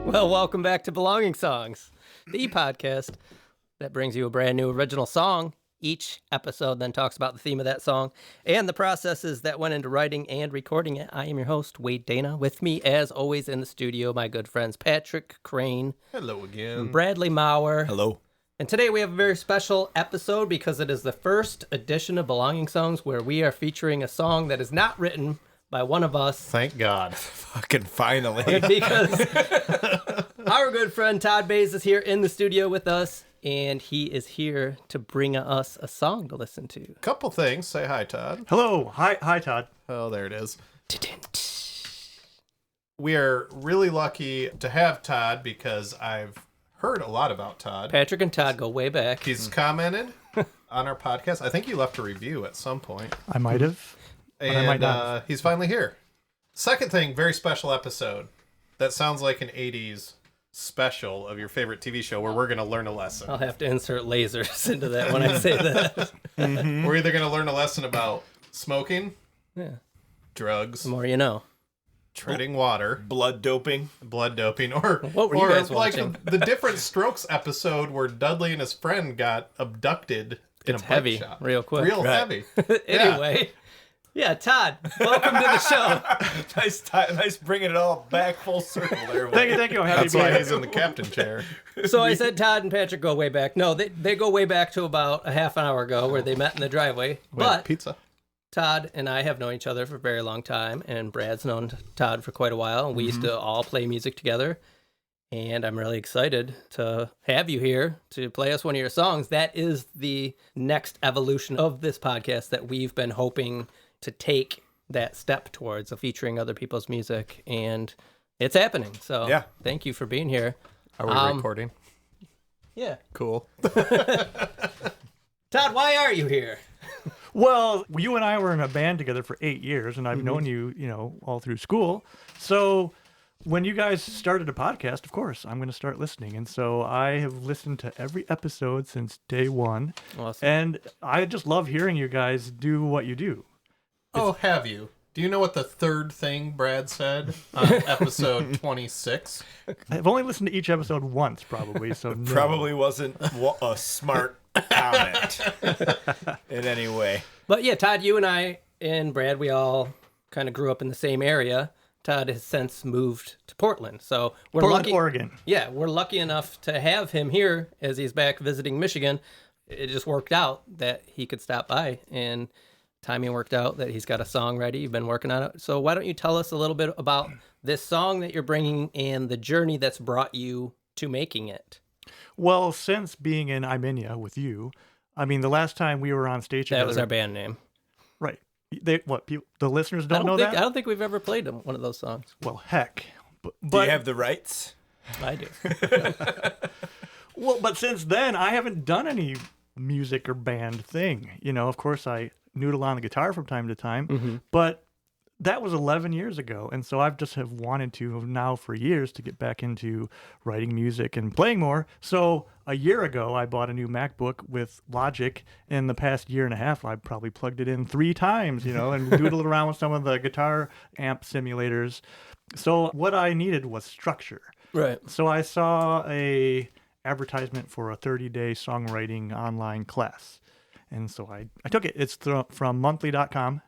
Well, welcome back to Belonging Songs, the podcast that brings you a brand new original song. Each episode then talks about the theme of that song and the processes that went into writing and recording it. I am your host, Wade Dana. With me, as always, in the studio, my good friends Patrick Crane. Hello again. And Bradley Maurer. Hello. And today we have a very special episode because it is the first edition of Belonging Songs where we are featuring a song that is not written by one of us. Thank God. Fucking finally. Because our good friend Todd Bays is here in the studio with us, and he is here to bring us a song to listen to. Couple things. Say hi, Todd. Hello. Hi, Todd. Oh, there it is. We are really lucky to have Todd because I've heard a lot about Todd. Patrick and Todd go way back. He's commented on our podcast. I think you left a review at some point. I might have. And I might not. He's finally here. Second thing, very special episode. That sounds like an 80s special of your favorite TV show where we're going to learn a lesson. I'll have to insert lasers into that when I say that. We're either going to learn a lesson about smoking, drugs, The more you know. treading water, Blood doping. blood doping, or What were you guys like watching? the Different Strokes episode where Dudley and his friend got abducted in It's a bike heavy, shop. real quick. Real Right. heavy. Anyway. Yeah, Todd, welcome to the show. Nice bringing it all back full circle there. Thank you. I'm happy That's to be why here. he's in the captain chair. So I said Todd and Patrick go way back. No, they go way back to about a half an hour ago where they met in the driveway. But Pizza. Todd and I have known each other for a very long time, and Brad's known Todd for quite a while, and we used to all play music together. And I'm really excited to have you here to play us one of your songs. That is the next evolution of this podcast that we've been hoping to take that step towards, of featuring other people's music, and it's happening. So Yeah. thank you for being here. Are we recording? Yeah. Cool. Todd, why are you here? Well, you and I were in a band together for 8 years, and I've known you, all through school. So when you guys started a podcast, of course, I'm going to start listening. And so I have listened to every episode since day one. Awesome. And I just love hearing you guys do what you do. Oh, have you? Do you know what the third thing Brad said on episode 26? I've only listened to each episode once, probably. So no. Probably wasn't a smart comment in any way. But yeah, Todd, you and I and Brad, we all kind of grew up in the same area. Todd has since moved to Portland. So we're Portland, lucky. Oregon. Yeah, we're lucky enough to have him here as he's back visiting Michigan. It just worked out that he could stop by, and timing worked out that he's got a song ready. You've been working on it. So why don't you tell us a little bit about this song that you're bringing and the journey that's brought you to making it? Well, since being in Iminia with you, I mean, the last time we were on stage together. That was our band name. Right. The listeners I don't know think, that? I don't think we've ever played one of those songs. Well, heck. Do But you have the rights? I do. well, but since then, I haven't done any music or band thing. Of course, I noodle on the guitar from time to time, but that was 11 years ago. And so I've just have wanted to now for years to get back into writing music and playing more. So a year ago, I bought a new MacBook with Logic. In the past year and a half, I probably plugged it in 3 times, and doodled around with some of the guitar amp simulators. So what I needed was structure. Right. So I saw a advertisement for a 30-day songwriting online class. And so I took it. It's from monthly.com.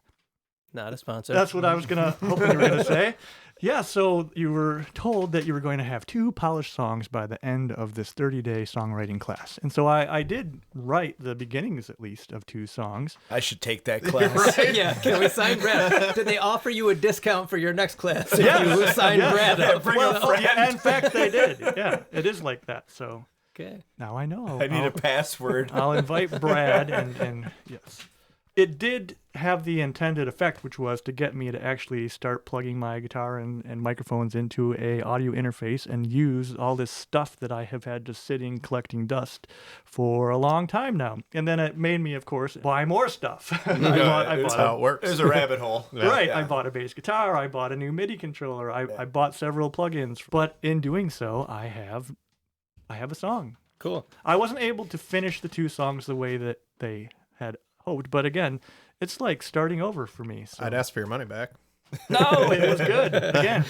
Not a sponsor. That's what I was hoping you were going to say. Yeah, so you were told that you were going to have 2 polished songs by the end of this 30-day songwriting class. And so I did write the beginnings, at least, of 2 songs. I should take that class. Yeah, can we sign Brad? Did they offer you a discount for your next class if you sign Brad up? bring a friend. Yeah, in fact, they did. Yeah, it is like that. So Okay. now I know. I need a password. I'll invite Brad, and yes. It did have the intended effect, which was to get me to actually start plugging my guitar and microphones into a audio interface and use all this stuff that I have had just sitting collecting dust for a long time now. And then it made me, of course, buy more stuff. That's how it works. There's a rabbit hole. Right, Yeah. I bought a bass guitar, I bought a new MIDI controller, I bought several plugins. But in doing so, I have a song. Cool. I wasn't able to finish the 2 songs the way that they had hoped, but again, it's like starting over for me. So. I'd ask for your money back. No, it was good. Again,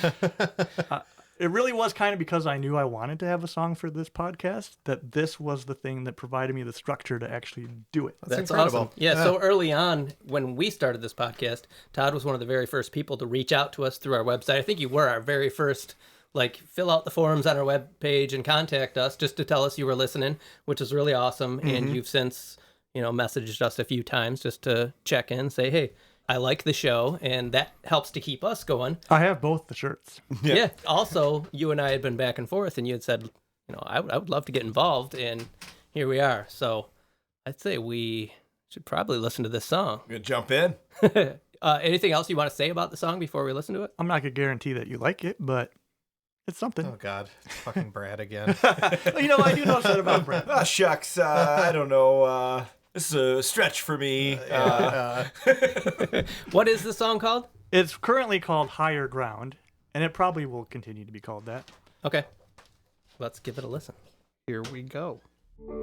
It really was kind of because I knew I wanted to have a song for this podcast that this was the thing that provided me the structure to actually do it. That's incredible. awesome. Yeah, so early on, when we started this podcast, Todd was one of the very first people to reach out to us through our website. I think you were our very first, fill out the forms on our webpage and contact us just to tell us you were listening, which is really awesome. And you've since, messaged us a few times just to check in, say, hey, I like the show, and that helps to keep us going. I have both the shirts. Yeah. Also, you and I had been back and forth, and you had said, I would love to get involved, and here we are. So I'd say we should probably listen to this song. I'm gonna jump in. Anything else you want to say about the song before we listen to it? I'm not going to guarantee that you like it, but it's something. Oh, God. Fucking Brad again. You know, I do know something about Brad. Oh, shucks. I don't know. This is a stretch for me. What is the song called? It's currently called Higher Ground, and it probably will continue to be called that. Okay. Let's give it a listen. Here we go. My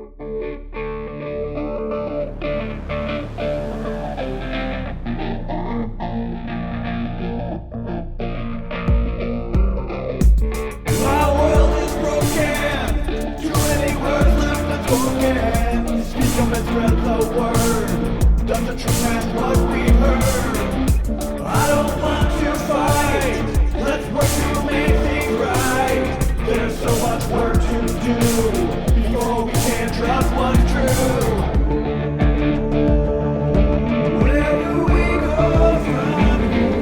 world is broken. Too many words left unspoken. Speak up and spread the word. Does the truth match what we heard? I don't want to fight. Let's work to make things right. There's so much work to do before we can trust what's true. Where do we go from here?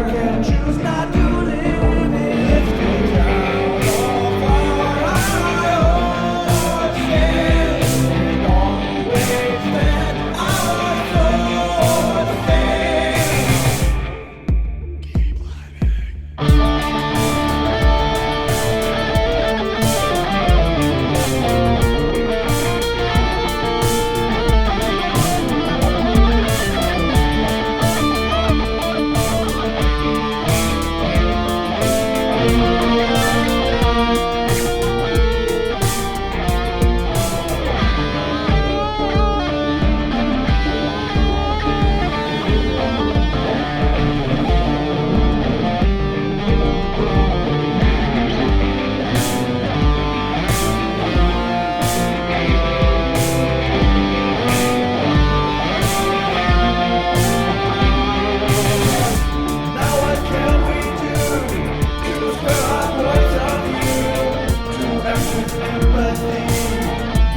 Can choose not to live it. Let's get out of our sins and always let our souls sing. Keep living. Now what can we do to spare our points of view? To express empathy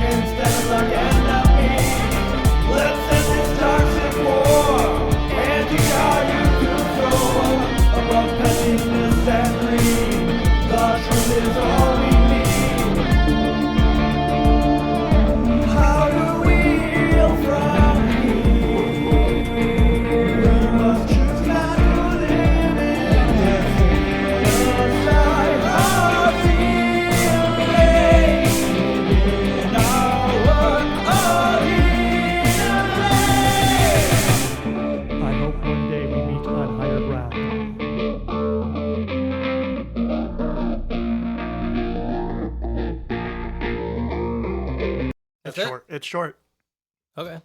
instead of like enemy. Let's end this toxic war and teach our youth to soar above pettiness and greed. The truth is all we need. How do we heal from here? We must choose not to live in inside our feelings in our work of healing. I hope one day we meet on higher ground. That's It's it? short. It's short. Okay.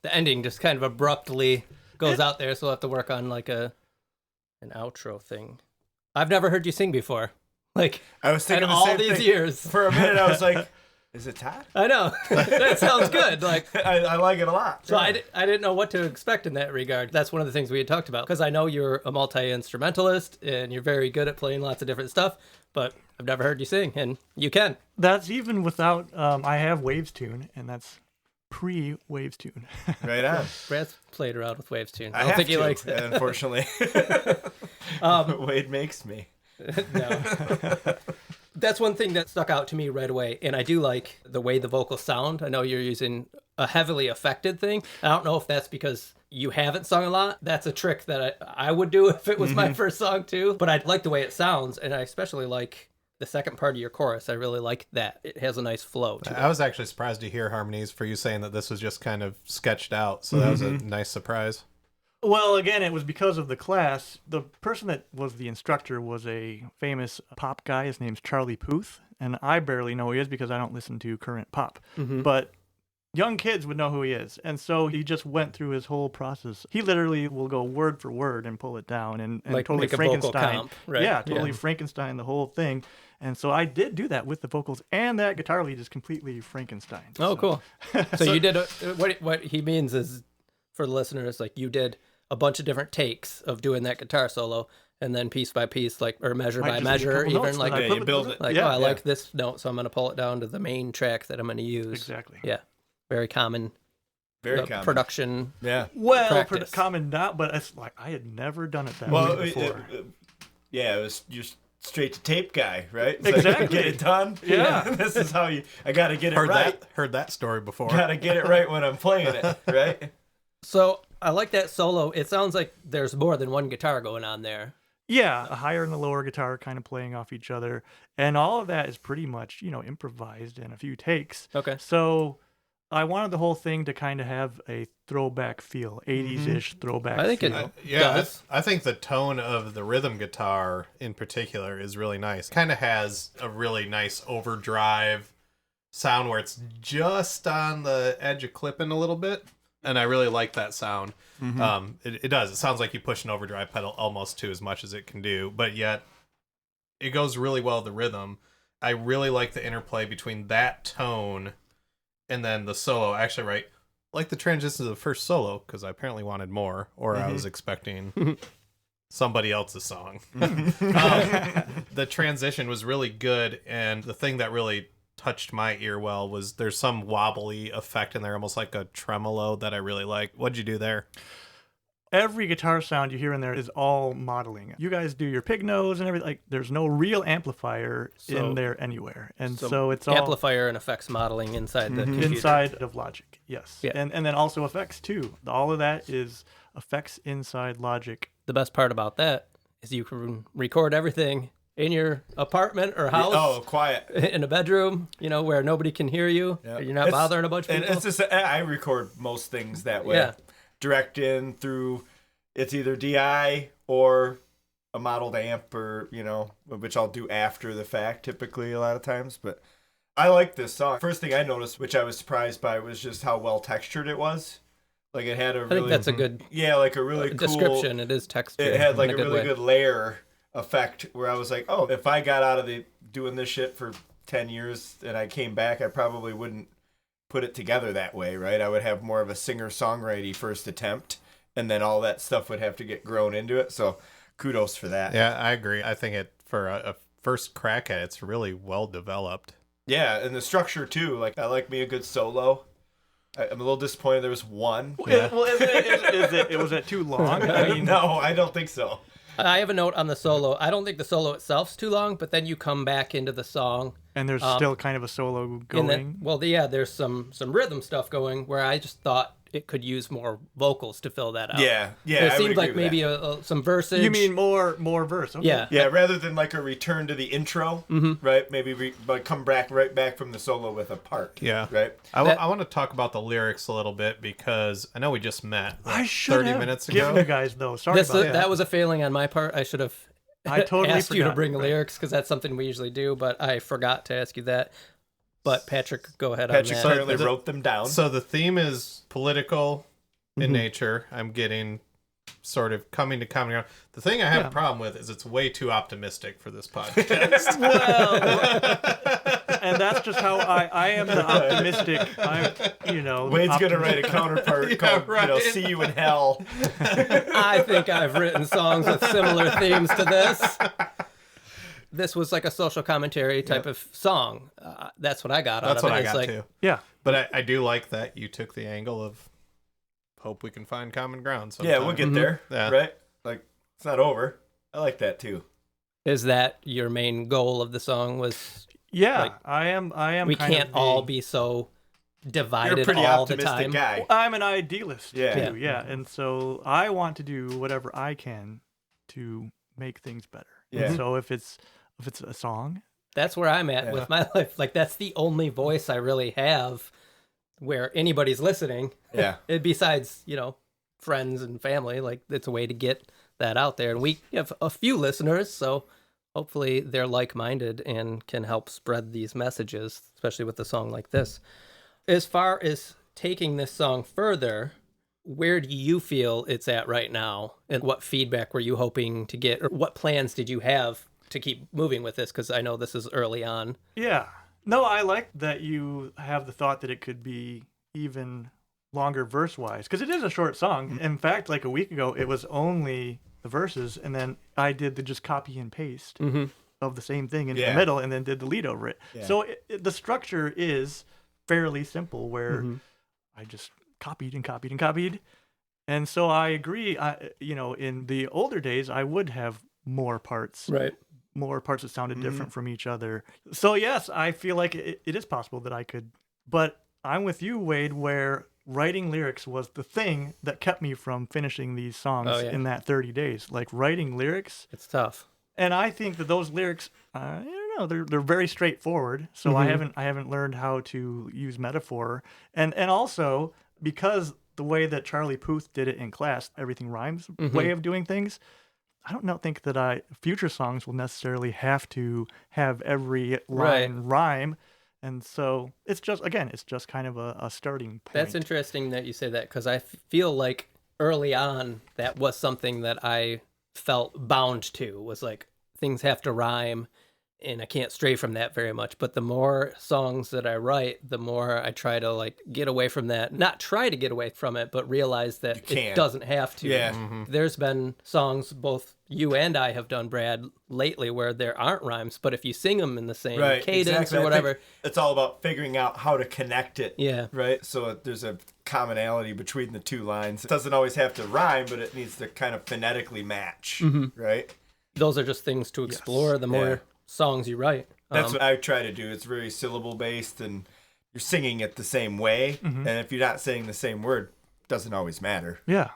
The ending just kind of abruptly goes out there, so we'll have to work on an outro thing. I've never heard you sing before. I was In thinking the all same these thing. years. For a minute, I was like, is it Todd? I know. That sounds good. I like it a lot. So I didn't know what to expect in that regard. That's one of the things we had talked about, because I know you're a multi-instrumentalist and you're very good at playing lots of different stuff, but I've never heard you sing, and you can. That's even without, I have Waves Tune, and that's pre-Waves Tune. Right on. Brad's played around with Waves tune. I I don't have think he to, likes it. unfortunately. Wade makes me. No. That's one thing that stuck out to me right away, and I do like the way the vocals sound. I know you're using a heavily affected thing. I don't know if that's because you haven't sung a lot. That's a trick that I would do if it was my first song too, but I like the way it sounds, and I especially like the second part of your chorus. I really like that. It has a nice flow to it. I was actually surprised to hear harmonies for you saying that this was just kind of sketched out. So that was a nice surprise. Well, again, it was because of the class. The person that was the instructor was a famous pop guy. His name's Charlie Puth, and I barely know who he is because I don't listen to current pop. But young kids would know who he is. And so he just went through his whole process. He literally will go word for word and pull it down and Like totally make a vocal Frankenstein. comp, right? Yeah, totally Frankenstein the whole thing. And so I did do that with the vocals, and that guitar lead is completely Frankenstein. Oh, So- cool. So you did what he means is, for the listeners, like you did a bunch of different takes of doing that guitar solo, and then piece by piece, like, or measure Might by just be a measure, couple even notes like that I Yeah, put you with build the- it. like, yeah, oh, I like this note, so I'm gonna pull it down to the main track that I'm gonna use. exactly. Yeah, very common. Very uh, common. production. Yeah. Well, Practice. common not, but it's like I had never done it that Well, way before. yeah, it was you're straight to tape guy, right? It's like, Exactly. get it done. Yeah. This is how I got to get it Heard right. that story before. Got to get it right when I'm playing it, right? So I like that solo. It sounds like there's more than one guitar going on there. Yeah, a higher and a lower guitar kind of playing off each other. And all of that is pretty much, improvised in a few takes. Okay. So I wanted the whole thing to kind of have a throwback feel, 80s-ish throwback I think it- feel. does. I think the tone of the rhythm guitar in particular is really nice. Kind of has a really nice overdrive sound where it's just on the edge of clipping a little bit, and I really like that sound. It does. It sounds like you push an overdrive pedal almost to as much as it can do, but yet it goes really well with the rhythm. I really like the interplay between that tone and then the solo. Actually, right, like the transition to the first solo, because I apparently wanted more, or I was expecting somebody else's song. The transition was really good, and the thing that really touched my ear well was there's some wobbly effect in there, almost like a tremolo, that I really like. What'd you do there? Every guitar sound you hear in there is all modeling. You guys do your pig nose and everything. Like, there's no real amplifier So- in there anywhere. And so it's all Amplifier and effects modeling inside the computer. inside of Logic. Yes. Yeah. And then also effects too. All of that is effects inside Logic. The best part about that is you can record everything in your apartment or house. Oh, quiet. In a bedroom, where nobody can hear you. Yeah. You're not It's- bothering a bunch of And people. it's just I record most things that way. Yeah. Direct in through it's either DI or a modeled amp, or which I'll do after the fact typically a lot of times. But I like this song. First thing I noticed, which I was surprised by, was just how well textured it was. Like it had a I really think that's a good like a really cool description. It is texture. It had like in a good really way. good layer effect where I was like, oh, if I got out of doing this shit for 10 years and I came back, I probably wouldn't put it together that way, right? I would have more of a singer-songwriter first attempt, and then all that stuff would have to get grown into it. So kudos for that. Yeah, I agree. I think it for a first crack at it's really well developed. Yeah, and the structure too. Like I like me a good solo. I'm a little disappointed there was one. Well, was it too long? I mean, No, I don't think so. I have a note on the solo. I don't think the solo itself's too long, but then you come back into the song. and there's still kind of a solo And going. then, there's some rhythm stuff going where I just thought it could use more vocals to fill that out. Yeah, It I would seemed agree like with maybe that. some versage. You mean more verse? Okay. Yeah. Yeah, rather than like a return to the intro, right? Maybe but come back right back from the solo with a part. Yeah. Right. I That- want to talk about the lyrics a little bit because I know we just met I what, should 30 have minutes given ago. you guys though. Sorry about that. That was a failing on my part. I should have I totally asked you to forgot. bring lyrics because that's something we usually do, but I forgot to ask you that. But Patrick, go ahead Patrick on that. currently the- wrote them down. So the theme is political in nature. I'm getting sort of coming to common ground. The thing I have a problem with is it's way too optimistic for this podcast. And that's just how I am the optimistic. Wade's gonna write a counterpart called "See You in Hell." I think I've written songs with similar themes to this. This was like a social commentary type of song. That's what I got out That's of what it. I It's got like, too. Yeah. But I do like that you took the angle of hope we can find common ground sometime. Yeah, we'll get there. Yeah. Right? Like it's not over. I like that too. Is that your main goal of the song? Was Yeah, Like, I am. we kind can't of all the- be so You're a divided pretty all the optimistic time. guy. I'm an idealist Yeah. too. Yeah, and so I want to do whatever I can to make things better. Yeah. And so if it's a song, That's where I'm at Yeah. with my life. Like that's the only voice I really have where anybody's listening. Yeah. Besides, friends and family, like it's a way to get that out there. And we have a few listeners, so hopefully they're like-minded and can help spread these messages, especially with a song like this. As far as taking this song further, where do you feel it's at right now? And what feedback were you hoping to get? Or what plans did you have to keep moving with this? Because I know this is early on. Yeah. No, I like that you have the thought that it could be even longer verse-wise, because it is a short song. In fact, like a week ago, it was only the verses, and then I did the just copy and paste of the same thing into the middle, and then did the lead over it. Yeah. So the structure is fairly simple, where I just copied and copied and copied. And so I agree, in the older days, I would have more parts. Right. More parts that sounded different from each other. So yes, I feel like it is possible that I could, but I'm with you, Wade, where writing lyrics was the thing that kept me from finishing these songs in that 30 days. Like writing lyrics. It's tough. And I think that those lyrics, I don't know, they're very straightforward. So I haven't learned how to use metaphor. And also because the way that Charlie Puth did it in class, everything rhymes way of doing things, I don't think that future songs will necessarily have to have every line rhyme. And so it's just kind of a starting point. That's interesting that you say that, because I feel like early on that was something that I felt bound to, was like things have to rhyme, and I can't stray from that very much. But the more songs that I write, the more I try to like get away from that. Not try to get away from it, but realize that it doesn't have to. Yeah. There's been songs both you and I have done, Brad, lately where there aren't rhymes, but if you sing them in the same cadence or whatever, it's all about figuring out how to connect it. Yeah. Right. So there's a commonality between the two lines. It doesn't always have to rhyme, but it needs to kind of phonetically match. Right. Those are just things to explore. The more songs you write. That's what I try to do. It's very syllable based, and you're singing it the same way. And if you're not saying the same word, it doesn't always matter. Yeah.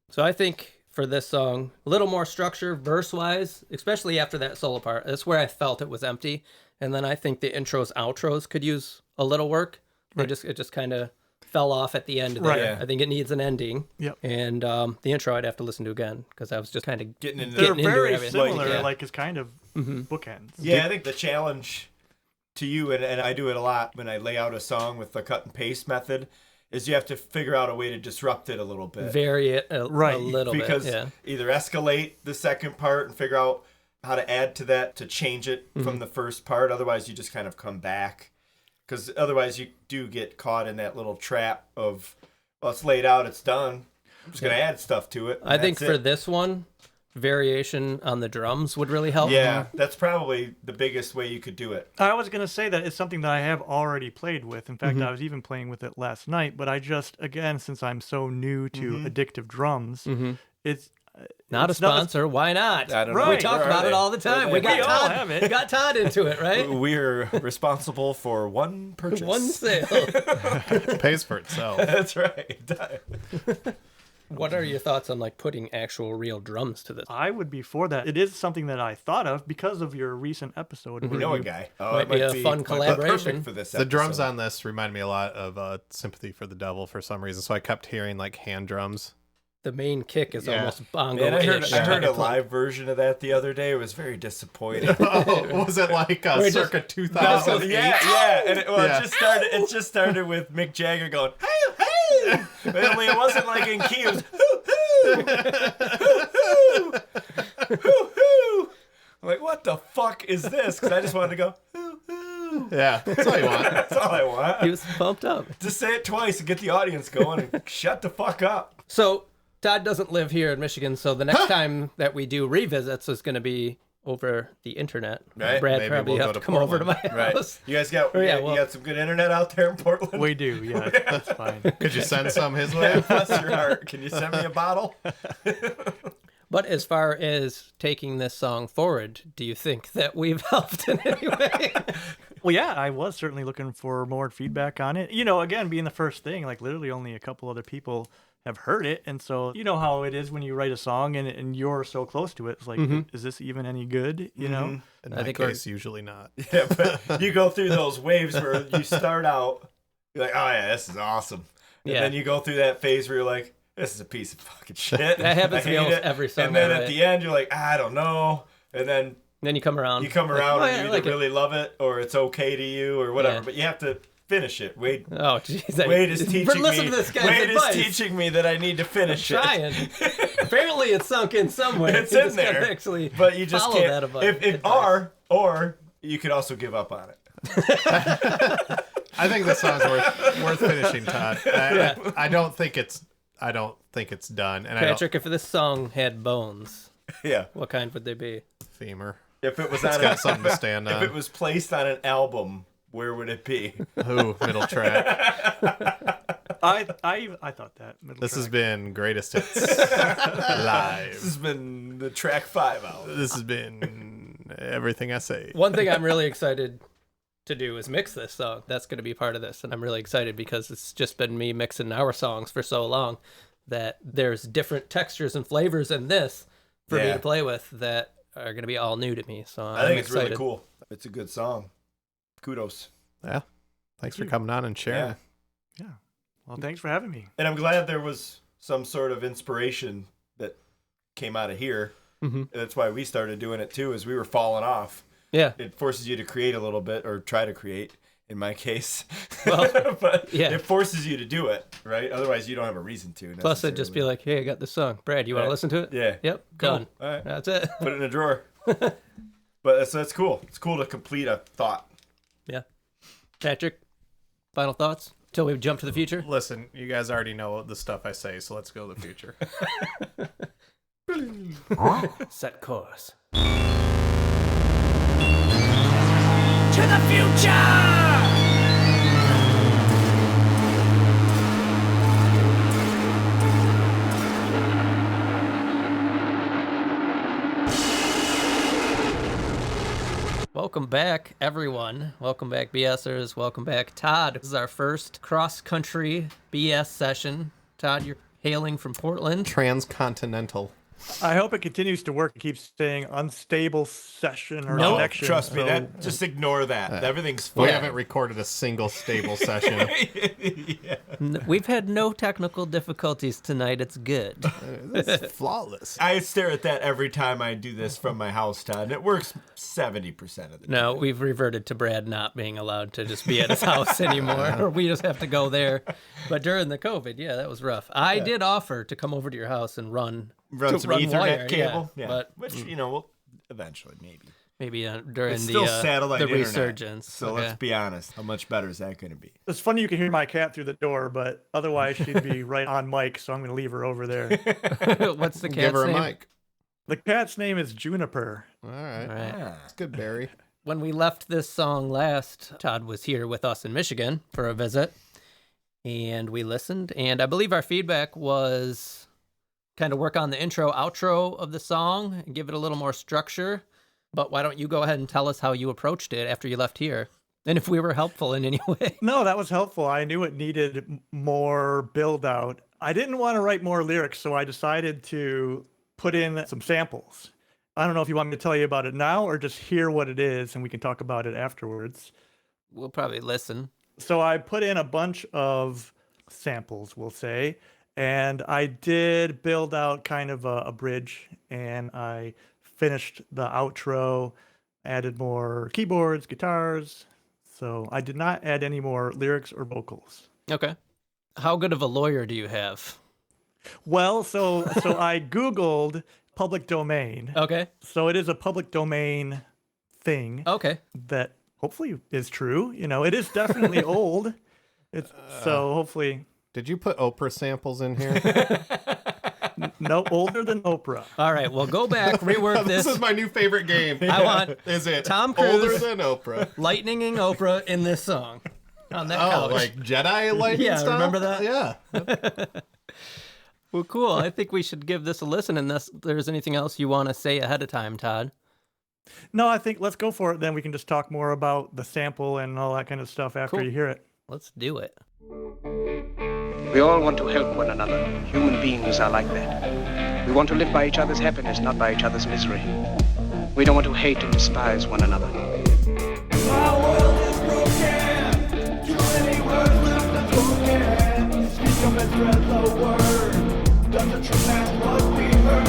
So I think for this song, a little more structure verse wise, especially after that solo part. That's where I felt it was empty. And then I think the intros, outros could use a little work. It just kind of fell off at the end there. Yeah. I think it needs an ending. Yep. And the intro I'd have to listen to again, because I was just kind of getting into They're into very everything. similar, like it's kind of bookends. Yeah, I think the challenge to you, and I do it a lot when I lay out a song with the cut and paste method, is you have to figure out a way to disrupt it a little bit. Vary it a little because bit. either escalate the second part and figure out how to add to that to change it from the first part. Otherwise, you just kind of come back. Because otherwise, you do get caught in that little trap of, well, it's laid out, it's done. I'm just going to add stuff to it. I think for this one, variation on the drums would really help. Yeah, that's probably the biggest way you could do it. I was going to say that it's something that I have already played with. In fact, I was even playing with it last night. But I just, again, since I'm so new to addictive drums, it's not a sponsor. Why not? I don't know. We talk about it all the time. We got Todd. Have it. We got Todd into it, right? We're responsible for one purchase. One sale. It pays for itself. That's right. What are your thoughts on like putting actual real drums to this? I would be for that. It is something that I thought of because of your recent episode. You where know a you- guy. Might be a fun collaboration. For this The drums episode. on this remind me a lot of Sympathy for the Devil for some reason. So I kept hearing like hand drums. The main kick is almost bongo. Man, I heard a live version of that the other day. It was very disappointing. Oh, was it like circa 2008? Yeah. And it just started with Mick Jagger going, hey, hey. Only it wasn't like in key. It was, hoo, hoo, hoo, hoo, hoo. I'm like, what the fuck is this? Because I just wanted to go, hoo, hoo. Yeah, that's all you want. That's all I want. He was pumped up. Just say it twice and get the audience going and shut the fuck up. So Todd doesn't live here in Michigan, so the next time that we do revisits is going to be over the internet. Right. Brad Maybe probably we'll have go to to come over to my Right. house. You guys got yeah, you got some good internet out there in Portland? We do, yeah. That's fine. Could you send some his way? Bless your heart. Can you send me a bottle? But as far as taking this song forward, do you think that we've helped in any way? Well, yeah, I was certainly looking for more feedback on it. You know, again, being the first thing, like literally only a couple other people have heard it. And so, you know how it is when you write a song and you're so close to it. It's like, is this even any good? You know? In I my think case, usually not. Yeah, but you go through those waves where you start out, you're like, oh yeah, this is awesome. And then you go through that phase where you're like, this is a piece of fucking shit. That happens to me I hate almost it. every song. And then I at write. the end, you're like, I don't know. And then you come around. you come around Like, oh, and yeah, you I either like it. really love it or it's okay to you or whatever. Yeah. But you have to finish it. Wade. Oh, jeez. Wade is teaching listen me. to this guy's Wade advice. is teaching me that I need to finish it. Trying. Apparently, it's sunk in somewhere. It's You in just gotta there. Actually, But you just follow can't. that advice. Or you could also give up on it. I think this song's worth finishing, Todd. I don't think it's done. And Patrick, if this song had bones, Yeah. what kind would they be? femur. If it was It's on got something to stand if on. it was placed on an album, where would it be? Ooh, middle track. I thought that. This has been Greatest Hits This live. has been the track 5 album. This has been everything I say. One thing I'm really excited to do is mix this song. That's going to be part of this, and I'm really excited because it's just been me mixing our songs for so long that there's different textures and flavors in this for me to play with that are going to be all new to me. So I think it's excited. really cool. It's a good song. Kudos. Yeah. Thanks for coming on and sharing. Yeah. Yeah. Well, thanks for having me. And I'm glad there was some sort of inspiration that came out of here. Mm-hmm. That's why we started doing it too, is we were falling off. Yeah. It forces you to create a little bit, or try to create, in my case. Well, but yeah. it forces you to do it, right? Otherwise, you don't have a reason to. Plus, it'd just be like, hey, I got this song. Brad, you want to listen to it? Yeah. Yep. Cool. Done. All right. That's it. Put it in a drawer. But that's cool. It's cool to complete a thought. Yeah. Patrick, final thoughts till we jump to the future? Listen, you guys already know the stuff I say, so let's go to the future. Set course. To the future! Welcome back, everyone. Welcome back, BSers. Welcome back, Todd. This is our first cross-country BS session. Todd, you're hailing from Portland. Transcontinental. I hope it continues to work. It keeps saying unstable session or No, connection. Trust me, so- that just ignore that. Everything's fine. We haven't recorded a single stable session. We've had no technical difficulties tonight. It's good. It's flawless. I stare at that every time I do this from my house, Todd, and it works 70% of the time. No, we've reverted to Brad not being allowed to just be at his house anymore, or we just have to go there. But during the COVID, yeah, that was rough. I did offer to come over to your house and run Some Ethernet wire, cable, but which we'll eventually maybe. during It's still the satellite the internet, resurgence. So let's be honest. How much better is that going to be? It's funny you can hear my cat through the door, but otherwise she'd be right on mic, so I'm going to leave her over there. What's the cat's Give her a name? mic. The cat's name is Juniper. All right. All right. Ah. It's good, Barry. When we left this song last, Todd was here with us in Michigan for a visit, and we listened. And I believe our feedback was kind of work on the intro, outro of the song and give it a little more structure. But why don't you go ahead and tell us how you approached it after you left here, and if we were helpful in any way? No, that was helpful. I knew it needed more build out. I didn't want to write more lyrics, so I decided to put in some samples. I don't know if you want me to tell you about it now or just hear what it is and we can talk about it afterwards. We'll probably listen. So I put in a bunch of samples, we'll say, and I did build out kind of a bridge, and I finished the outro, added more keyboards, guitars. So I did not add any more lyrics or vocals. Okay. How good of a lawyer do you have? Well, so I Googled public domain. Okay. So it is a public domain thing Okay. that hopefully is true. You know, it is definitely old. It's so hopefully Did you put Oprah samples in here? no older than Oprah. All right. Well, go back, rework This this. is my new favorite game. I want Is it Tom Cruise older than Oprah? lightninging Oprah in this song on that Oh, couch. like Jedi lightning Yeah, style? remember that? Yeah. Well, cool. I think we should give this a listen, unless there's anything else you want to say ahead of time, Todd. No, I think let's go for it. Then we can just talk more about the sample and all that kind of stuff after Cool. you hear it. Let's do it. We all want to help one another. Human beings are like that. We want to live by each other's happiness, not by each other's misery. We don't want to hate and despise one another. My world is broken. Too many words left unspoken. Speak up and spread the word. Does the truth match what we heard?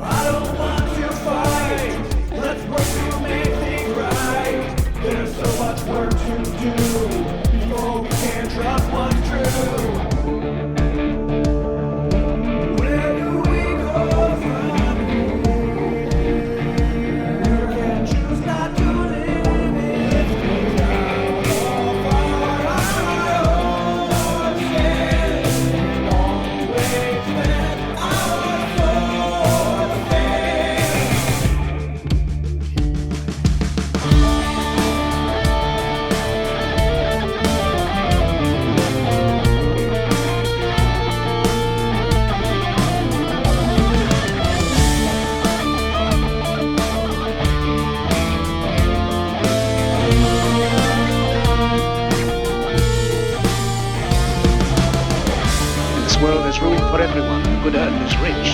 I don't want to fight. Let's work to make things right. There's so much work to do. everyone. The good earth is rich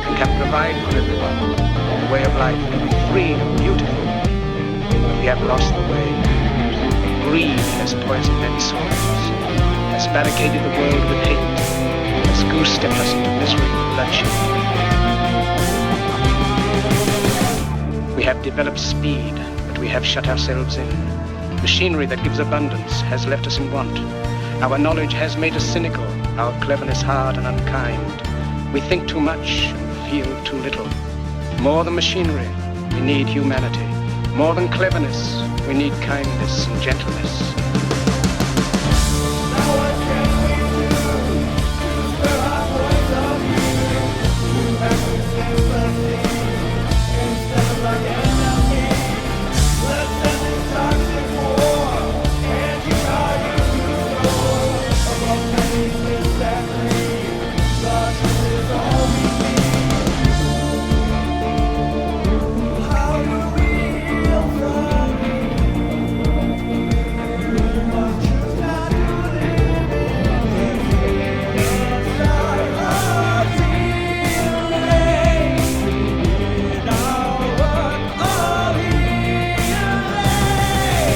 and can provide for everyone. The way of life will be free and beautiful. But we have lost the way. Greed has poisoned men's souls, has barricaded the world with hate, has goose-stepped us into misery and bloodshed. We have developed speed, but we have shut ourselves in. Machinery that gives abundance has left us in want. Our knowledge has made us cynical, our cleverness hard and unkind. We think too much and feel too little. More than machinery, we need humanity. More than cleverness, we need kindness and gentleness. Now what can we do to spare our points of view? To have sympathy instead of like enemy. Let's end this toxic war and unite you to soar above pennies and greed. The truth is all we need. How do we heal from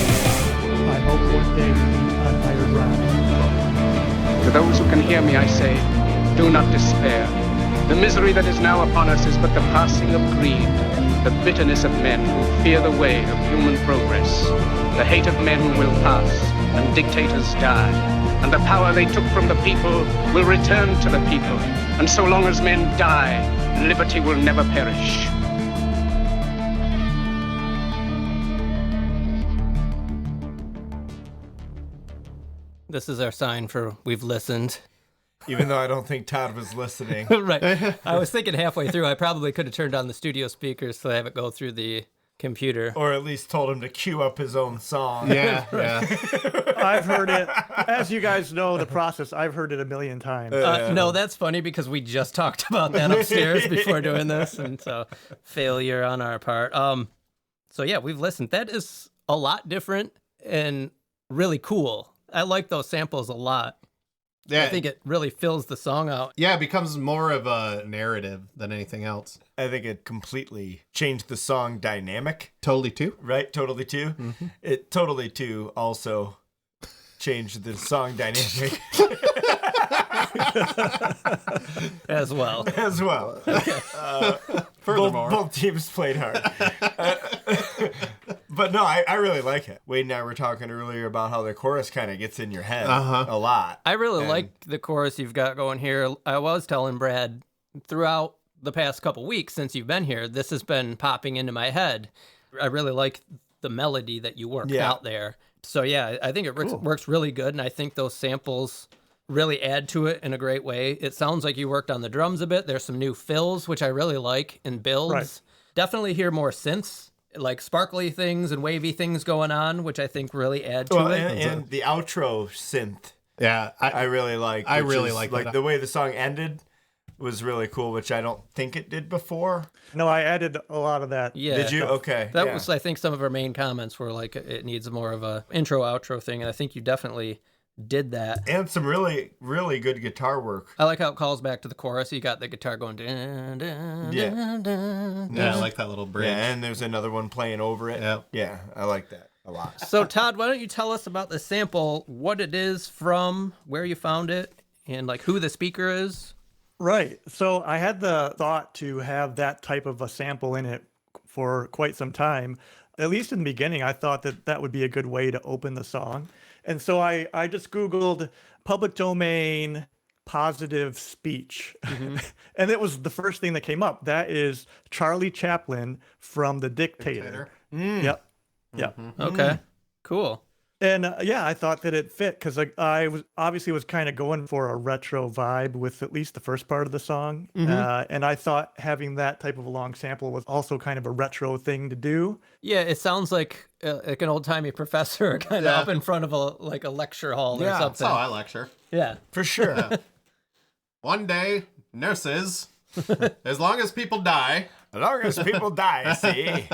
I hope one day we meet on higher ground. To those who can hear me, I say, do not despair. The misery that is now upon us is but the passing of greed, the bitterness of men who fear the way of human progress. The hate of men will pass, and dictators die, and the power they took from the people will return to the people. And so long as men die, liberty will never perish. This is our sign for we've listened. Even though I don't think Todd was listening. Right. I was thinking halfway through, I probably could have turned on the studio speakers so I have it go through the computer. Or at least told him to cue up his own song. Yeah, yeah. I've heard it. As you guys know the process, I've heard it a million times. No, that's funny because we just talked about that upstairs before doing this, and so failure on our part. So yeah, we've listened. That is a lot different and really cool. I like those samples a lot. Yeah, I think it really fills the song out. yeah, it becomes more of a narrative than anything else. I think it completely changed the song dynamic. Totally too. Right? Totally too. Mm-hmm. It totally too also changed the song dynamic As well. as well. Furthermore, Both teams played hard. But no, I really like it. Wade and I were talking earlier about how the chorus kind of gets in your head a lot. I really And- like the chorus you've got going here. I was telling Brad throughout the past couple weeks since you've been here, this has been popping into my head. I really like the melody that you worked out there. So yeah, I think it works really good, and I think those samples really add to it in a great way. It sounds like you worked on the drums a bit. There's some new fills, which I really like, and builds. Right. Definitely hear more synths, like sparkly things and wavy things going on, which I think really add to Well, it. and the outro synth, yeah, I really like. I which really is, like like that. the way the song ended was really cool, which I don't think it did before. No, I added a lot of that. Yeah. Did you? Okay. That yeah. was, I think, some of our main comments were like, it needs more of a intro outro thing, and I think you definitely did that. And some really, really good guitar work. I like how it calls back to the chorus. You got the guitar going. Dun, dun, Yeah. dun, dun, yeah, I dun. like that little bridge. Yeah, and there's another one playing over it. Yeah. Yeah, I like that a lot. So, Todd, why don't you tell us about the sample, what it is from, where you found it, and like who the speaker is? Right. So I had the thought to have that type of a sample in it for quite some time. At least in the beginning, I thought that that would be a good way to open the song. And so I just Googled public domain positive speech. And it was the first thing that came up. That is Charlie Chaplin from The Dictator. Yep. Yep. Okay, cool. And yeah, I thought that it fit because I was obviously kind of going for a retro vibe with at least the first part of the song. And I thought having that type of a long sample was also kind of a retro thing to do. Yeah, it sounds like an old-timey professor kind of up in front of a lecture hall or Yeah, something. That's how I lecture. Yeah. For sure. One day, nurses, as long as people die. As long as people die, see?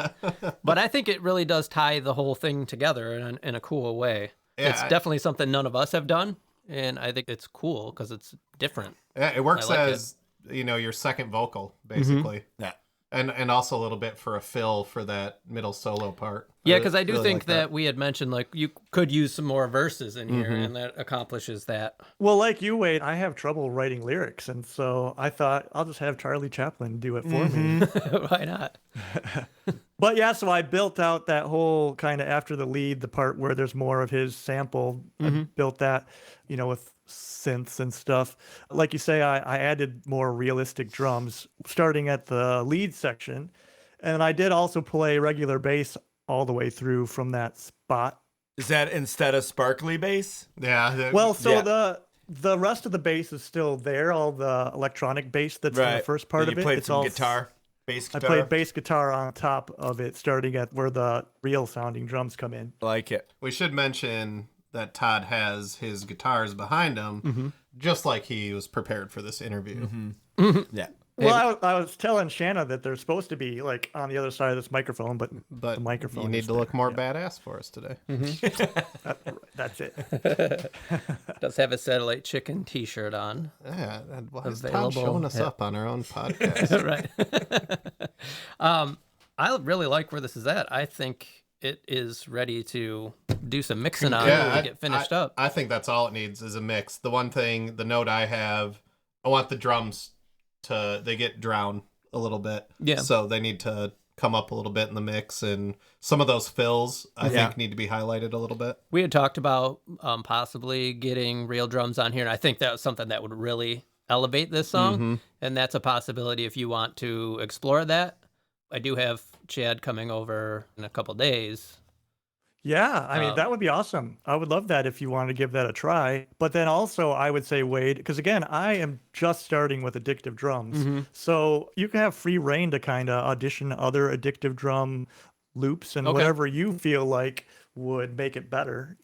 But I think it really does tie the whole thing together in a cool way. Yeah, It's definitely something none of us have done. and I think it's cool because it's different. Yeah, it works I like as your second vocal basically. Yeah. And also a little bit for a fill for that middle solo part. Yeah, because I do really think like that we had mentioned like you could use some more verses in here, Mm-hmm. and that accomplishes that. Well, like you, Wade, I have trouble writing lyrics, and so I thought I'll just have Charlie Chaplin do it for me. Why not? But yeah, so I built out that whole kind of after the lead, the part where there's more of his sample. I built that, with synths and stuff. Like you say, I added more realistic drums starting at the lead section. And I did also play regular bass all the way through from that spot. Is that instead of sparkly bass? Yeah. Well, so Yeah. the rest of the bass is still there, all the electronic bass that's in the first part But of you it. played It's some all guitar, bass I guitar. played bass guitar on top of it, starting at where the real sounding drums come in. Like it. We should mention that Todd has his guitars behind him, just like he was prepared for this interview. Yeah. Well, I was telling Shanna that they're supposed to be like on the other side of this microphone, but But the microphone you need is to look there. more Yeah. badass for us today. That's it. Does have a satellite chicken T-shirt on. Yeah, and why is Todd Available showing us at- up on our own podcast? Right. I really like where this is at. I think it is ready to do some mixing on when we get finished up. I think that's all it needs is a mix. The one thing, the note I have, I want the drums they get drowned a little bit. Yeah. So they need to come up a little bit in the mix, and some of those fills I think need to be highlighted a little bit. We had talked about possibly getting real drums on here, and I think that was something that would really elevate this song, and that's a possibility if you want to explore that. I do have Chad coming over in a couple days. Yeah, I mean, that would be awesome. I would love that if you wanted to give that a try. But then also, I would say, Wade, because again, I am just starting with addictive drums. So you can have free reign to kind of audition other addictive drum loops and whatever you feel like would make it better,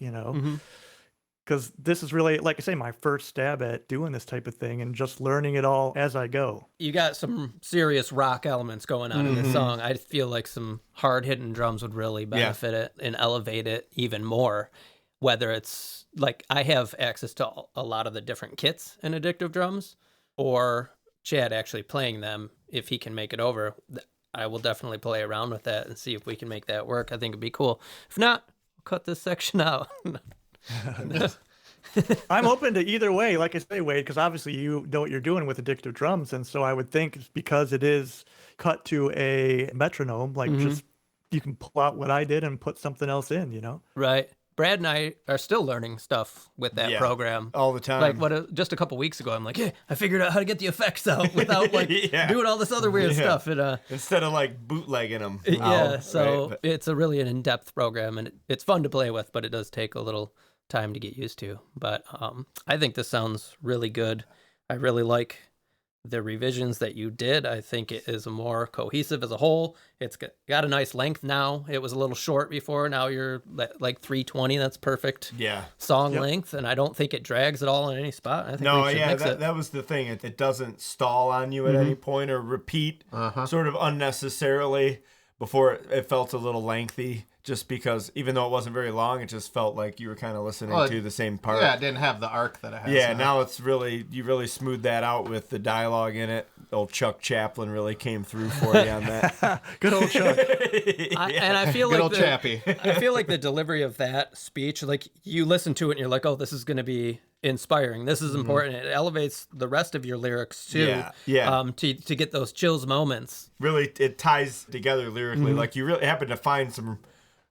Because this is really, like I say, my first stab at doing this type of thing and just learning it all as I go. You got some serious rock elements going on in this song. I feel like some hard-hitting drums would really benefit it and elevate it even more. Whether it's like I have access to a lot of the different kits in addictive drums, or Chad actually playing them if he can make it over. I will definitely play around with that and see if we can make that work. I think it'd be cool. If not, we'll cut this section out. I'm open to either way, like I say, Wade, because obviously you know what you're doing with addictive drums. And so I would think because it is cut to a metronome, like just you can pull out what I did and put something else in, Right. Brad and I are still learning stuff with that program. All the time. Like just a couple weeks ago, I'm like, hey, I figured out how to get the effects out without doing all this other weird stuff. And, Instead of like bootlegging them. It's a really an in-depth program, and it's fun to play with, but it does take a little time to get used to. But I think this sounds really good. I really like the revisions that you did. I think it is more cohesive as a whole. It's got a nice length now. It was a little short before. Now you're like 320. That's perfect song length, and I don't think it drags at all in any spot. I think we should mix it. That was the thing. It doesn't stall on you at any point or repeat sort of unnecessarily before it felt a little lengthy. Just because, even though it wasn't very long, it just felt like you were kind of listening to the same part. Yeah, it didn't have the arc that it has. Yeah, now it's you really smoothed that out with the dialogue in it. Old Chuck Chaplin really came through for you on that. Good old Chuck. And I feel Good like old Chappie. I feel like the delivery of that speech, like you listen to it and you're like, oh, this is going to be inspiring. This is important. It elevates the rest of your lyrics too. To get those chills moments. Really, it ties together lyrically. Like you really happen to find some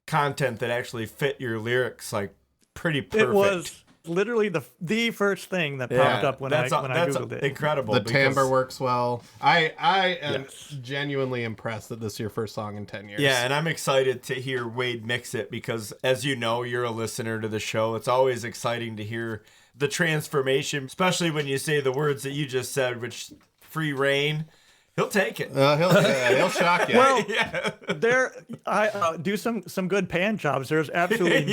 content that actually fit your lyrics like pretty perfect. It was literally the first thing that popped up when I googled it. Incredible. The timbre works well. I am genuinely impressed that this is your first song in 10 years. Yeah, and I'm excited to hear Wade mix it because, as you know, you're a listener to the show. It's always exciting to hear the transformation, especially when you say the words that you just said, which free reign. He'll take it. He'll shock you. Well, I do some good pan jobs. There's absolutely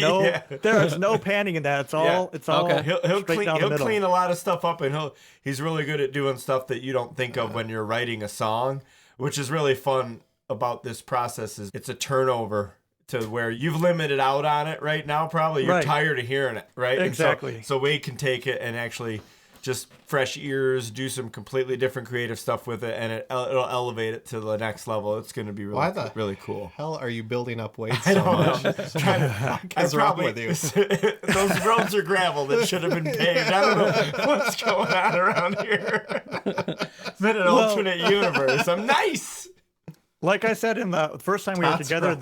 there is no panning in that. It's all He'll straight down the he'll middle. clean a lot of stuff up, and he's really good at doing stuff that you don't think of when you're writing a song, which is really fun about this process. Is it's a turnover. to where you've limited out on it right now. Probably you're tired of hearing it, right? Exactly. And so Whyte can take it and actually just fresh ears, do some completely different creative stuff with it, and it'll elevate it to the next level. It's going to be really cool. Hell, are you building up Whyte I so don't much? know. What's wrong with you? Those roads are gravel that should have been paved. I don't know what's going on around here. It's been an alternate universe. I'm nice. Like I said in the first time we were together,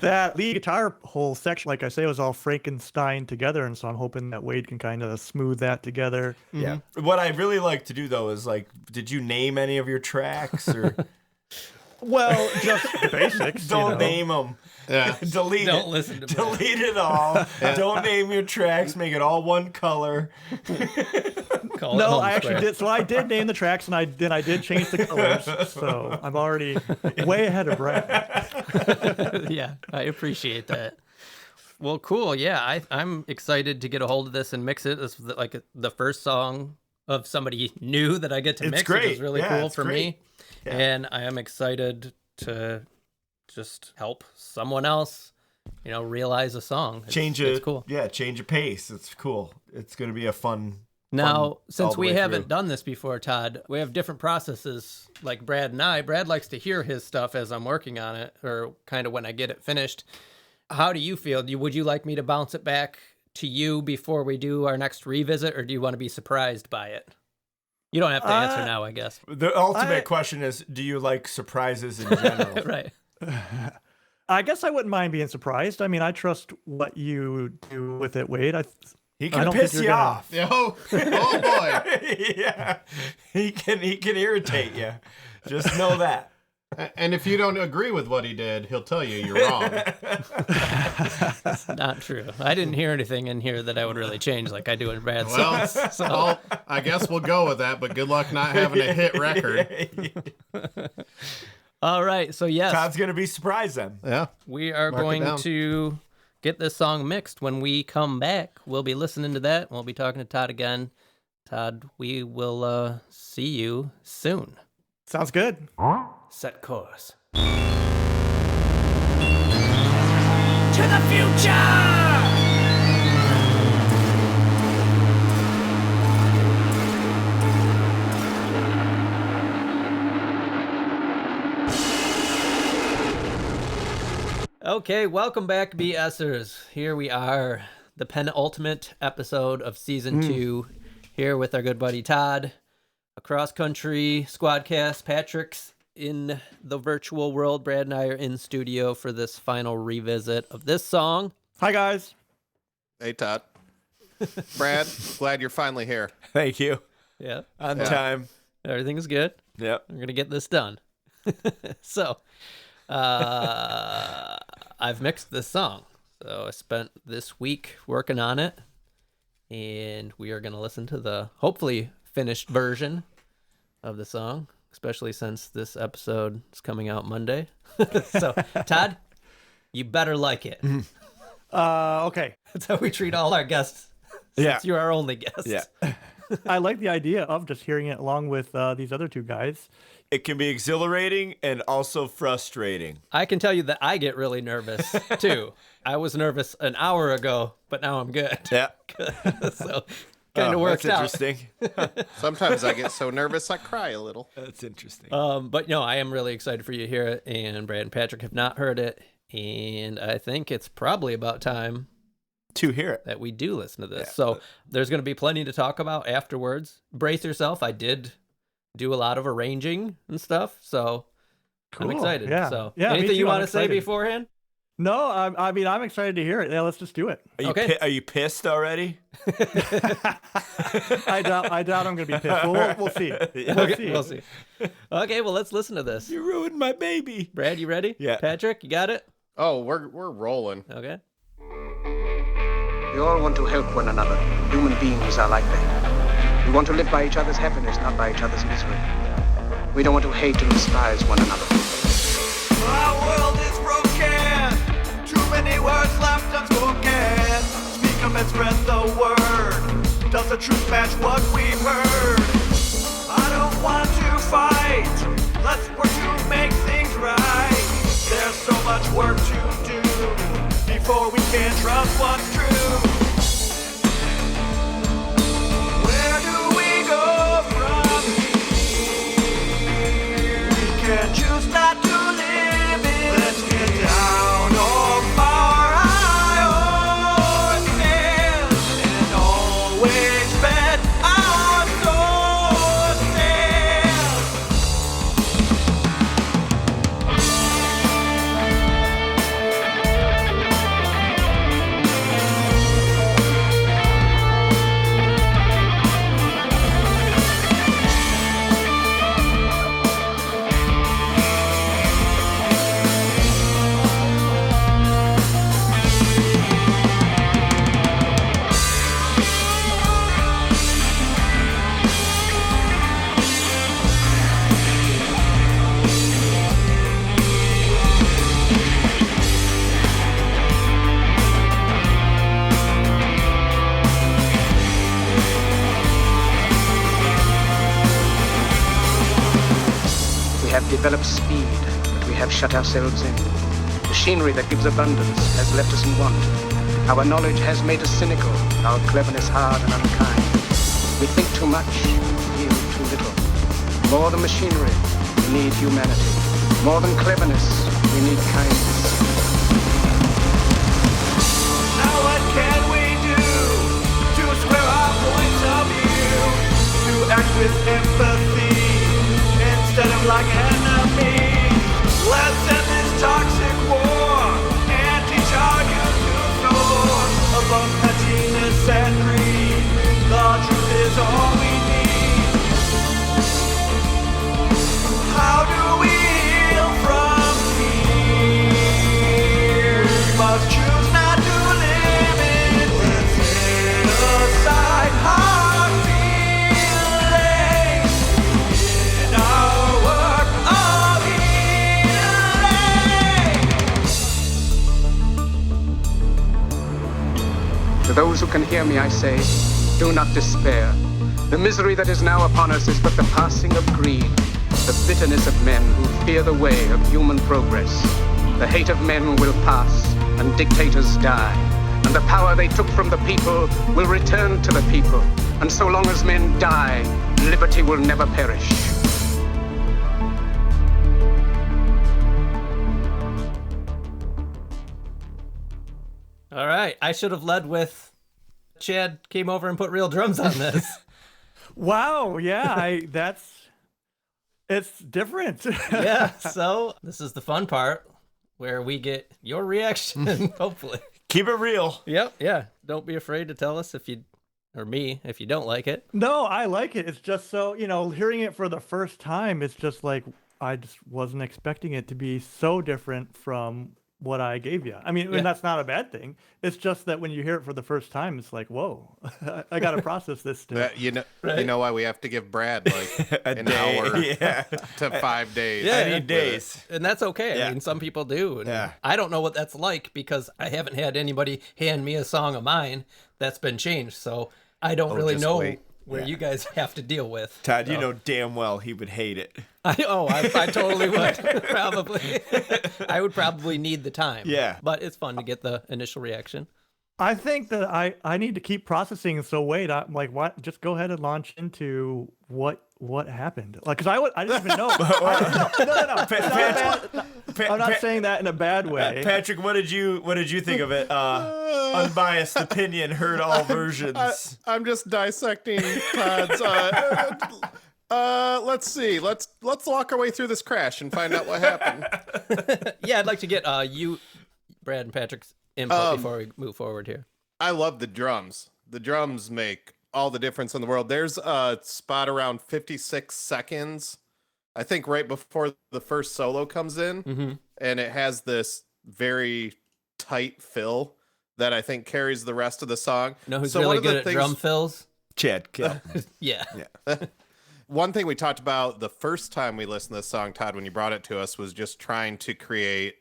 that lead guitar whole section, like I say, was all Frankenstein together, and so I'm hoping that Whyte can kind of smooth that together. Yeah. What I really like to do though is like, did you name any of your tracks or? Well, just the basics. Don't name them. Yeah. Delete Don't it. listen to me. Delete it all. Don't name your tracks. Make it all one color. Call it No, home I actually square. did. So I did name the tracks, and I did change the colors. So I'm already way ahead of Brad. Yeah, I appreciate that. Well, cool. Yeah, I'm excited to get a hold of this and mix it. It's like the first song of somebody new that I get to It's mix. great. Which is really Yeah, cool it's for great. me. Yeah. And I am excited to just help someone else, realize a song. It's cool. Yeah, change a pace. It's cool. It's going to be a fun. Now, all since the we way haven't through. done this before, Todd, we have different processes like Brad and I. Brad likes to hear his stuff as I'm working on it, or kind of when I get it finished. How do you feel? Would you like me to bounce it back to you before we do our next revisit, or do you want to be surprised by it? You don't have to answer now, I guess. The ultimate question is, do you like surprises in general? Right. I guess I wouldn't mind being surprised. I mean, I trust what you do with it, Wade. He I can don't piss think you you're gonna- off. Oh boy. Yeah, he can irritate you. Just know that. And if you don't agree with what he did, he'll tell you you're wrong. Not true. I didn't hear anything in here that I would really change like I do in Brad's Well, songs. So. well, I guess we'll go with that, but good luck not having a hit record. All right. So, yes. Todd's gonna be surprised then. Yeah. We are Mark it going down. to get this song mixed. When we come back, we'll be listening to that. We'll be talking to Todd again. Todd, we will see you soon. Sounds good. Set course. To the future! Okay, welcome back, BSers. Here we are, the penultimate episode of season 2. Here with our good buddy Todd, a cross-country squadcast. Patrick's in the virtual world. Brad and I are in studio for this final revisit of this song. Hi, guys. Hey, Todd. Brad, glad you're finally here. Thank you. Yeah, On time. everything is good. Yep. We're gonna get this done. So, I've mixed this song. So I spent this week working on it, and we are gonna listen to the hopefully finished version of the song, especially since this episode is coming out Monday. So, Todd, you better like it. Okay. That's how we treat all our guests. Yeah. Since you're our only guest. Yeah. I like the idea of just hearing it along with these other two guys. It can be exhilarating and also frustrating. I can tell you that I get really nervous too. I was nervous an hour ago, but now I'm good. Yeah. So kind of works out. That's interesting. Sometimes I get so nervous I cry a little. That's interesting. But no, I am really excited for you to hear it, and Brad and Patrick have not heard it, and I think it's probably about time To hear it. that we do listen to this. Yeah. So there's going to be plenty to talk about afterwards. Brace yourself. I did do a lot of arranging and stuff, so I'm Cool. excited. Yeah. So Yeah, me anything you too. I'm want to say excited. beforehand? No, I mean, I'm excited to hear it. Yeah, let's just do it. Are you, Okay. are you pissed already? I doubt I'm going to be pissed. Well, we'll see. We'll see. Okay, well, let's listen to this. You ruined my baby. Brad, you ready? Yeah. Patrick, you got it? Oh, we're rolling. Okay. We all want to help one another. Human beings are like that. We want to live by each other's happiness, not by each other's misery. We don't want to hate and despise one another. Our world is broken. Too many words left unspoken. Speak them and spread the word. Does the truth match what we've heard? I don't want to fight. Let's work to make things right. There's much work to do before we can trust what's true. Where do we go from here? We can choose not to live it. Let's get down off our high horses and always bet our sources. We have developed speed, but we have shut ourselves in. Machinery that gives abundance has left us in want. Our knowledge has made us cynical, our cleverness hard and unkind. We think too much, feel too little. More than machinery, we need humanity. More than cleverness, we need kindness. Now what can we do to square our points of view? To act with empathy instead of like enemies. Let's end this toxic war and teach our youth to soar above pettiness and greed. The truth is all we need. How do we heal from here? We must choose not to live it. Let's set aside hard feelings in our work of healing. To those who can hear me, I say, do not despair. The misery that is now upon us is but the passing of greed, the bitterness of men who fear the way of human progress. The hate of men will pass, and dictators die, and the power they took from the people will return to the people. And so long as men die, liberty will never perish. All right. I should have led with Chad came over and put real drums on this. Wow, yeah, it's different. Yeah. So this is the fun part where we get your reaction, hopefully. Keep it real. Yep. Yeah. Don't be afraid to tell us if you, or me, if you don't like it. No, I like it. It's just so, hearing it for the first time, it's just like I just wasn't expecting it to be so different from what I gave you. I mean, Yeah. and that's not a bad thing. It's just that when you hear it for the first time, it's like, whoa, I got to process this still. That, you Right. know why we have to give Brad like an hour Yeah. to 5 days. Yeah. I need days. And that's okay. Yeah. I mean, some people do. And Yeah. I don't know what that's like because I haven't had anybody hand me a song of mine that's been changed. So I don't really just know wait. where Yeah. you guys have to deal with. Todd, you So- know damn well he would hate it. I totally would. Probably. I would probably need the time. Yeah. But it's fun to get the initial reaction. I think that I need to keep processing. So wait, I'm like, what? Just go ahead and launch into what happened. Like, cause I didn't even know. No. I'm not saying that in a bad way. Patrick, what did you think of it? Unbiased opinion, heard all versions. I'm just dissecting Todd's. Let's see. Let's walk our way through this crash and find out what happened. Yeah, I'd like to get you, Brad, and Patrick's input before we move forward here. I love the drums. The drums make all the difference in the world. There's a spot around 56 seconds, I think, right before the first solo comes in, and it has this very tight fill that I think carries the rest of the song. You know who's So one really of the good at things- drum fills? Chad, kill. Yeah. One thing we talked about the first time we listened to this song, Todd, when you brought it to us, was just trying to create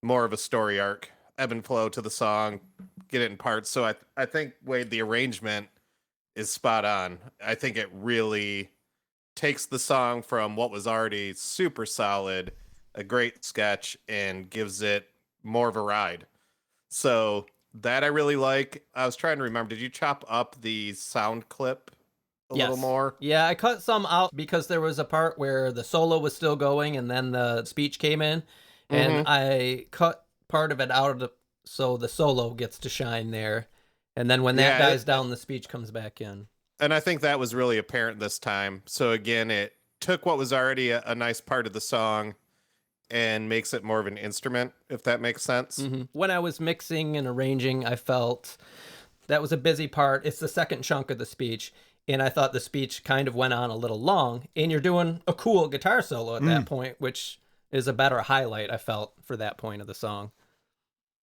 more of a story arc, ebb and flow to the song, get it in parts. So I think, Wade, the arrangement is spot on. I think it really takes the song from what was already super solid a great sketch and gives it more of a ride. So that I really like. I was trying to remember, did you chop up the sound clip a little more? Yeah, I cut some out because there was a part where the solo was still going and then the speech came in, and I cut part of it out of so the solo gets to shine there, and then when that dies down, the speech comes back in. And I think that was really apparent this time. So again, it took what was already a nice part of the song and makes it more of an instrument, if that makes sense. When I was mixing and arranging, I felt that was a busy part. It's the second chunk of the speech, and I thought the speech kind of went on a little long, and you're doing a cool guitar solo at that point, which is a better highlight, I felt, for that point of the song.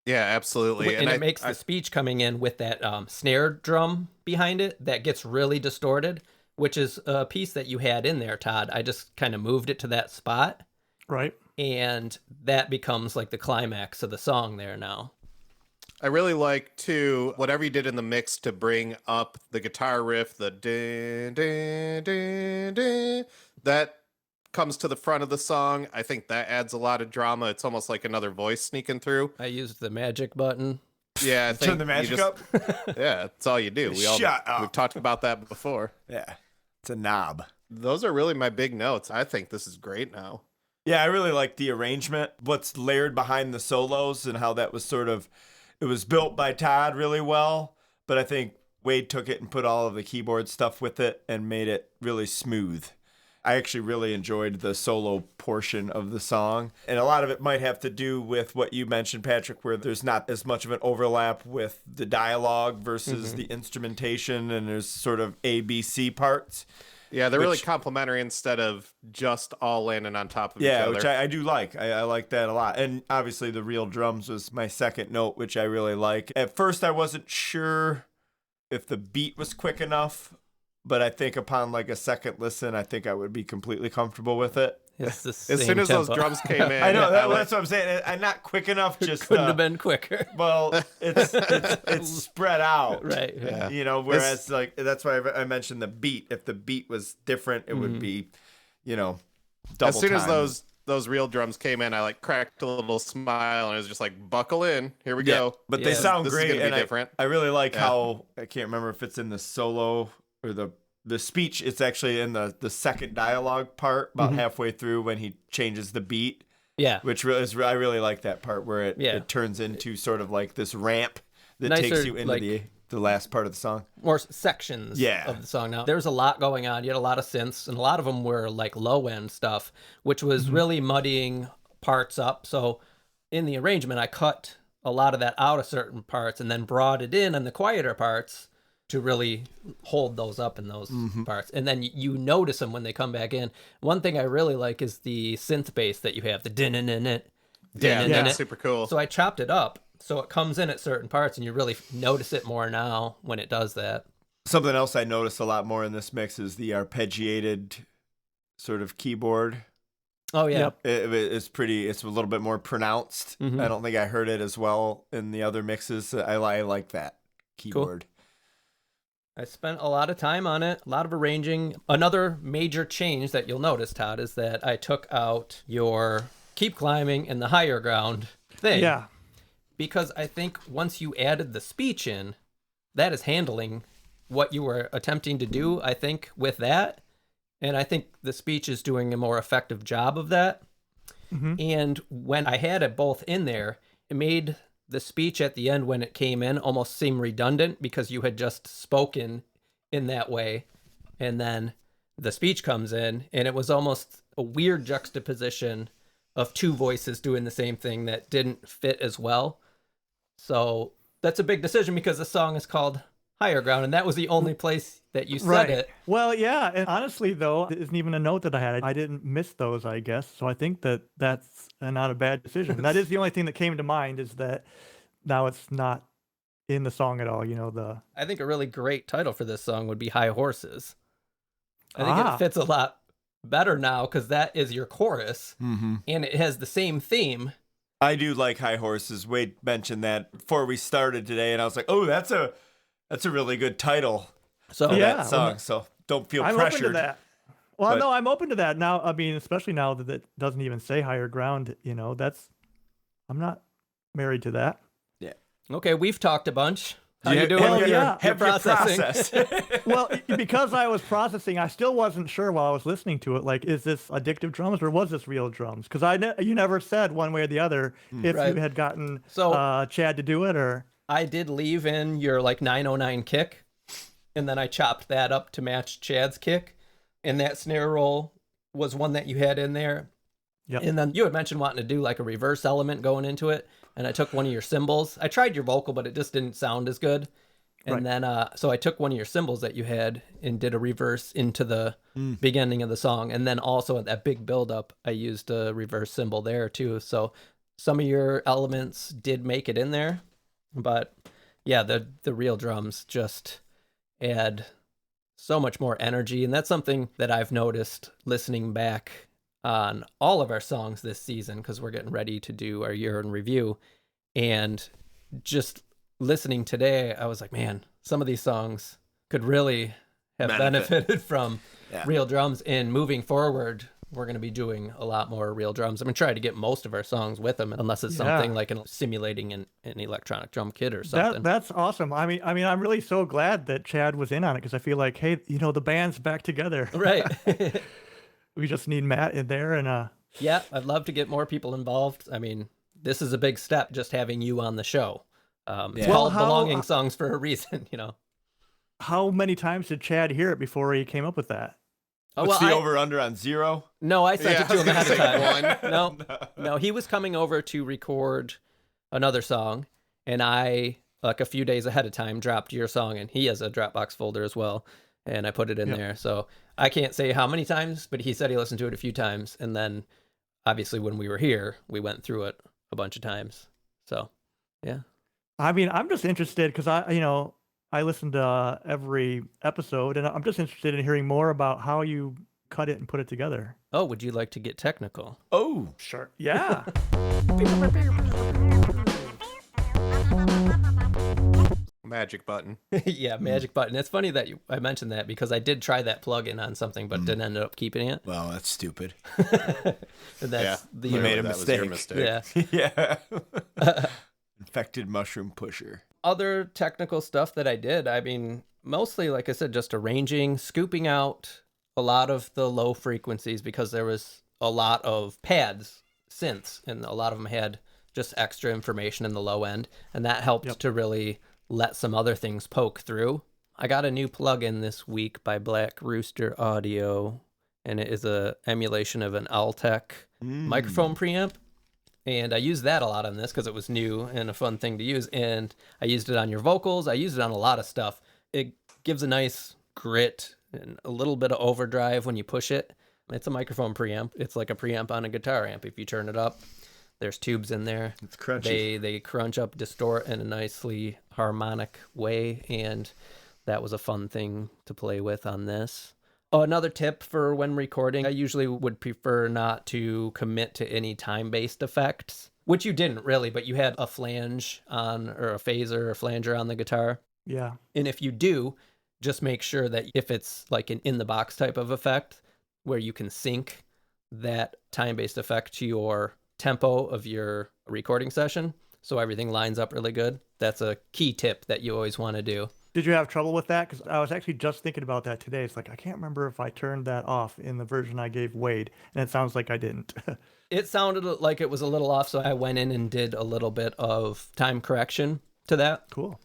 Yeah, absolutely. And it makes the speech coming in with that snare drum behind it that gets really distorted, which is a piece that you had in there, Todd. I just kind of moved it to that spot. Right. And that becomes like the climax of the song there now. I really like, too, whatever you did in the mix to bring up the guitar riff, the din, din, din, din, that comes to the front of the song. I think that adds a lot of drama. It's almost like another voice sneaking through. I used the magic button. Yeah, I think Turn the magic up? Yeah, that's all you do. Shut up. We've talked about that before. Yeah. It's a knob. Those are really my big notes. I think this is great now. Yeah, I really like the arrangement, what's layered behind the solos and how that was sort of, it was built by Todd really well, but I think Wade took it and put all of the keyboard stuff with it and made it really smooth. I actually really enjoyed the solo portion of the song. And a lot of it might have to do with what you mentioned, Patrick, where there's not as much of an overlap with the dialogue versus the instrumentation, and there's sort of A, B, C parts. Yeah, they're really complementary instead of just all landing on top of each other. Yeah, which I do like. I like that a lot. And obviously the real drums was my second note, which I really like. At first I wasn't sure if the beat was quick enough, but I think upon like a second listen, I think I would be completely comfortable with it. It's the As same soon as tempo. those drums came in, I know, that's what I'm saying. I'm not quick enough, just Couldn't have been quicker. well, it's spread out. Right. Yeah. You know, whereas like that's why I mentioned the beat. If the beat was different, it would be, you know, double as soon time. as those real drums came in, I like cracked a little smile and it was just like, buckle in, here we go. But they Yeah. sound This is great, gonna be and different. I really like how, I can't remember if it's in the solo or the speech. It's actually in the second dialogue part, about halfway through when he changes the beat. Yeah. Which really is, I really like that part where Yeah. it turns into sort of like this ramp that Nicer, takes you into like- the last part of the song. More sections of the song now. There's a lot going on. You had a lot of synths, and a lot of them were like low end stuff, which was really muddying parts up. So in the arrangement, I cut a lot of that out of certain parts and then brought it in on the quieter parts to really hold those up in those parts. And then you notice them when they come back in. One thing I really like is the synth bass that you have, the din-in-in-it. Yeah, that's super cool. So I chopped it up so it comes in at certain parts, and you really notice it more now when it does that. Something else I noticed a lot more in this mix is the arpeggiated sort of keyboard. Oh, yeah. Yep. It's a little bit more pronounced. I don't think I heard it as well in the other mixes. I like that keyboard. I spent a lot of time on it, a lot of arranging. Another major change that you'll notice, Todd, is that I took out your keep climbing and the higher ground thing. Yeah. Because I think once you added the speech in, that is handling what you were attempting to do, I think, with that. And I think the speech is doing a more effective job of that. And when I had it both in there, it made the speech at the end when it came in almost seem redundant because you had just spoken in that way. And then the speech comes in, and it was almost a weird juxtaposition of two voices doing the same thing that didn't fit as well. So that's a big decision because the song is called Higher Ground, and that was the only place that you said it. Well, yeah, and honestly, though, it isn't even a note that I had. I didn't miss those, I guess. So I think that's not a bad decision. That is the only thing that came to mind, is that now it's not in the song at all. You know, I think a really great title for this song would be High Horses. I think it fits a lot better now because that is your chorus, and it has the same theme. I do like High Horses. Wade mentioned that before we started today, and I was like, oh, that's a really good title So for Yeah. that song. So don't feel I'm open to pressured. that. Well, But- no, I'm open to that now. I mean, especially now that it doesn't even say higher ground. I'm not married to that. Okay, we've talked a bunch. How Yeah, you doing? well, with yeah. your Have your processing? process. Well, because I was processing, I still wasn't sure while I was listening to it. Like, is this addictive drums or was this real drums? Because you never said one way or the other if Right. you had gotten So- Chad to do it or. I did leave in your like 909 kick, and then I chopped that up to match Chad's kick, and that snare roll was one that you had in there. Yep. And then you had mentioned wanting to do like a reverse element going into it, and I took one of your cymbals. I tried your vocal, but it just didn't sound as good. And Right. then so I took one of your cymbals that you had and did a reverse into the beginning of the song, and then also at that big build up, I used a reverse cymbal there too. So some of your elements did make it in there, but yeah, the real drums just add so much more energy, and that's something that I've noticed listening back on all of our songs this season, because we're getting ready to do our year in review. And just listening today, I was like, man, some of these songs could really have benefited from real drums. And moving forward, we're going to be doing a lot more real drums. I'm going to try to get most of our songs with them, unless it's something like simulating an electronic drum kit or something. That's awesome. I mean, I'm really so glad that Chad was in on it because I feel like, hey, the band's back together. Right. We just need Matt in there and Yeah, I'd love to get more people involved. I mean, this is a big step, just having you on the show. It's Well, called Belonging Songs for a reason, How many times did Chad hear it before he came up with that? Oh, What's the over-under on 0? No, I sent it to him ahead of time. One. No, he was coming over to record another song, and I, like a few days ahead of time, dropped your song, and he has a Dropbox folder as well, and I put it in there. So I can't say how many times, but he said he listened to it a few times, and then obviously when we were here, we went through it a bunch of times. So, yeah. I mean, I'm just interested because I listened to every episode, and I'm just interested in hearing more about how you cut it and put it together. Oh, would you like to get technical? Oh, Sure. Yeah. Magic button. Yeah, magic button. It's funny that I mentioned that because I did try that plugin on something, but didn't end up keeping it. well, that's stupid. And that's the You made a That was your mistake. mistake. Yeah. Yeah. Infected mushroom pusher. Other technical stuff that I did, I mean, mostly, like I said, just arranging, scooping out a lot of the low frequencies because there was a lot of pads, synths, and a lot of them had just extra information in the low end, and that helped to really let some other things poke through. I got a new plugin this week by Black Rooster Audio, and it is a emulation of an Altec microphone preamp. And I used that a lot on this because it was new and a fun thing to use. And I used it on your vocals. I used it on a lot of stuff. It gives a nice grit and a little bit of overdrive when you push it. It's a microphone preamp. It's like a preamp on a guitar amp. If you turn it up, there's tubes in there. It's crunchy. They crunch up, distort in a nicely harmonic way. And that was a fun thing to play with on this. Oh, another tip for when recording, I usually would prefer not to commit to any time-based effects, which you didn't really, but you had a flange on, or a phaser or flanger on the guitar. Yeah. And if you do, just make sure that if it's like an in-the-box type of effect, where you can sync that time-based effect to your tempo of your recording session, so everything lines up really good. That's a key tip that you always want to do. Did you have trouble with that? Because I was actually just thinking about that today. It's like, I can't remember if I turned that off in the version I gave Wade, and it sounds like I didn't. It sounded like it was a little off, so I went in and did a little bit of time correction to that. Cool.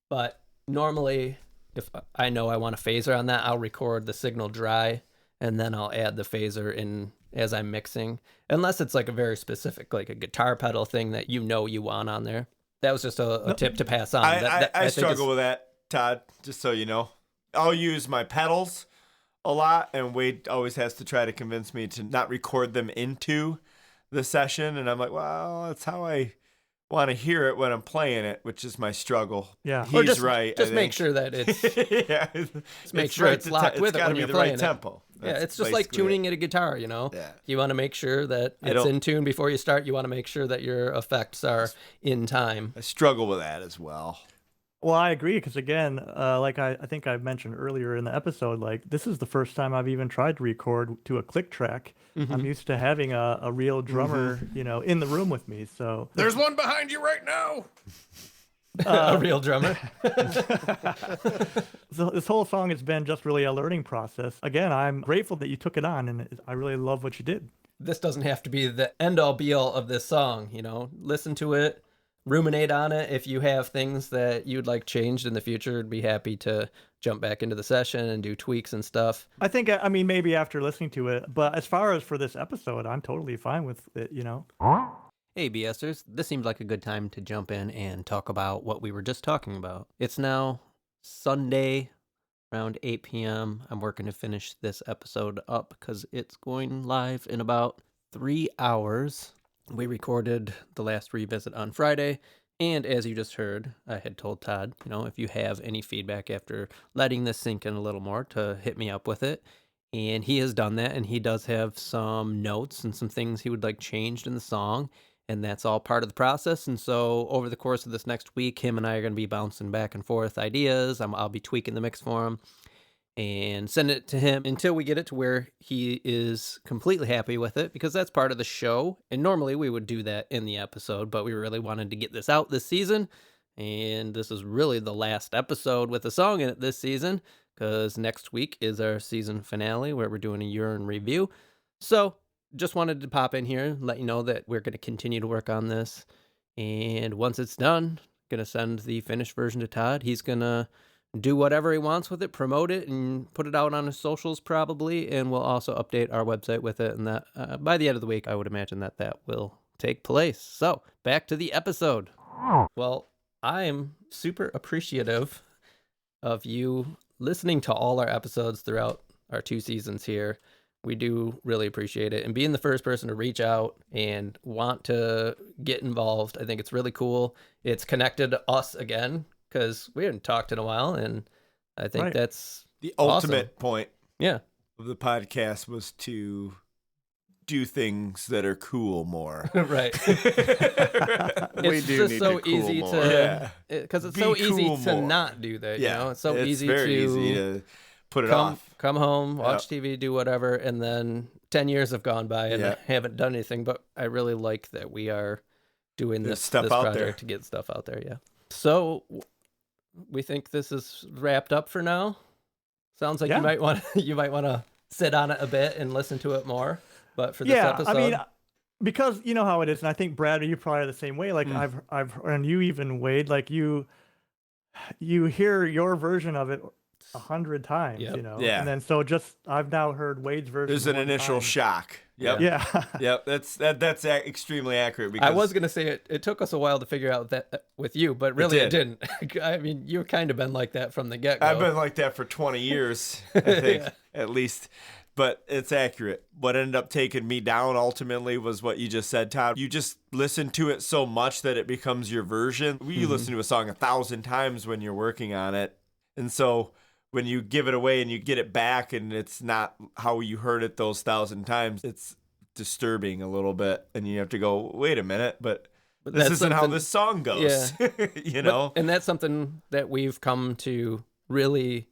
But normally, if I know I want a phaser on that, I'll record the signal dry, and then I'll add the phaser in as I'm mixing. Unless it's like a very specific, like a guitar pedal thing that you want on there. That was just a tip to pass on. I think struggle with that, Todd, just so you know. I'll use my pedals a lot, and Wade always has to try to convince me to not record them into the session. And I'm like, well, that's how I want to hear it when I'm playing it, which is my struggle. Yeah. Or He's right. Just I make think. sure that it's Yeah. just make sure it's locked with it when you're the playing right it. tempo. Yeah, That's it's just like basically tuning at a guitar, Yeah. You want to make sure that I it's don't- in tune before you start. You want to make sure that your effects are in time. I struggle with that as well. Well, I agree because again, like I think I mentioned earlier in the episode, like this is the first time I've even tried to record to a click track. I'm used to having a real drummer, in the room with me. So There's one behind you right now. A real drummer. so this whole song has been just really a learning process. Again, I'm grateful that you took it on, and I really love what you did. This doesn't have to be the end all be all of this song, listen to it, ruminate on it. If you have things that you'd like changed in the future, I'd be happy to jump back into the session and do tweaks and stuff. I think, I mean, maybe after listening to it, but as far as for this episode, I'm totally fine with it, Hey BSers, this seems like a good time to jump in and talk about what we were just talking about. It's now Sunday around 8 p.m. I'm working to finish this episode up because it's going live in about 3 hours. We recorded the last revisit on Friday, and as you just heard, I had told Todd, if you have any feedback after letting this sink in a little more, to hit me up with it. And he has done that, and he does have some notes and some things he would like changed in the song, and that's all part of the process. And so over the course of this next week, him and I are going to be bouncing back and forth ideas. I'll be tweaking the mix for him and send it to him until we get it to where he is completely happy with it, because that's part of the show. And normally we would do that in the episode, but we really wanted to get this out this season. And this is really the last episode with a song in it this season, because next week is our season finale where we're doing a year-end review. So just wanted to pop in here and let you know that we're going to continue to work on this. And once it's done, going to send the finished version to Todd. He's going to do whatever he wants with it, promote it, and put it out on his socials probably. And we'll also update our website with it. And that by the end of the week, I would imagine that will take place. So back to the episode. Well, I'm super appreciative of you listening to all our episodes throughout our 2 seasons here. We do really appreciate it. And being the first person to reach out and want to get involved, I think it's really cool. It's connected us again, because we hadn't talked in a while. And I think that's the awesome. ultimate point Yeah. of the podcast was to do things that are cool more. Right. We It's do just need so to cool easy more. to, because it's Be so easy cool to more. not do that. It's so it's easy very to easy to put it off. come home, watch TV, do whatever, and then 10 years have gone by and I haven't done anything. But I really like that we are doing There's this stuff this out project there. to get stuff out there. Yeah. So we think this is wrapped up for now. Sounds like you might want to sit on it a bit and listen to it more. But for this episode, I mean, because you know how it is, and I think Brad, you probably are the same way. Like I've and you even Wade, like you hear your version of it 100 times, Yep. and then so just I've now heard Wade's version. There's an 1 initial time. shock. Yep. Yeah. Yep. That's extremely accurate. Because I was gonna say it took us a while to figure out that with you, but really it didn't. I mean, you've kind of been like that from the get-go. I've been like that for 20 years, I think, at least. But it's accurate. What ended up taking me down ultimately was what you just said, Todd. You just listen to it so much that it becomes your version. You listen to a song 1,000 times when you're working on it. And so when you give it away and you get it back and it's not how you heard it those 1,000 times, it's disturbing a little bit. And you have to go, wait a minute, but this isn't how this song goes. Yeah. And that's something that we've come to really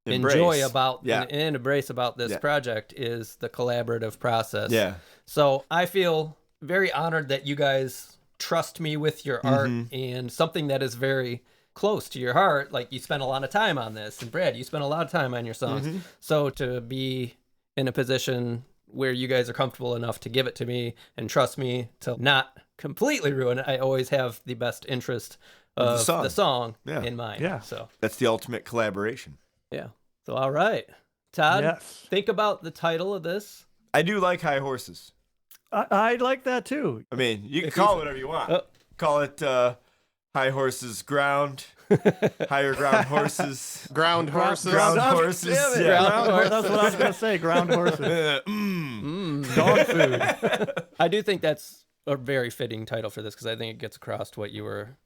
enjoy about and embrace about this project is the collaborative process. Yeah. So I feel very honored that you guys trust me with your art and something that is very close to your heart. Like you spent a lot of time on this, and Brad, you spent a lot of time on your songs. So to be in a position where you guys are comfortable enough to give it to me and trust me to not completely ruin it, I always have the best interest of the song in mind. Yeah. So that's the ultimate collaboration. Yeah. So, all right. Todd, Yes. think about the title of this. I do like high horses. I like that too. I mean, you can call it whatever you want. Call it high horses ground, higher ground horses. Ground horses. Ground horses. Damn it, ground horses. That's what I was going to say, ground horses. Dog food. I do think that's a very fitting title for this because I think it gets across what you were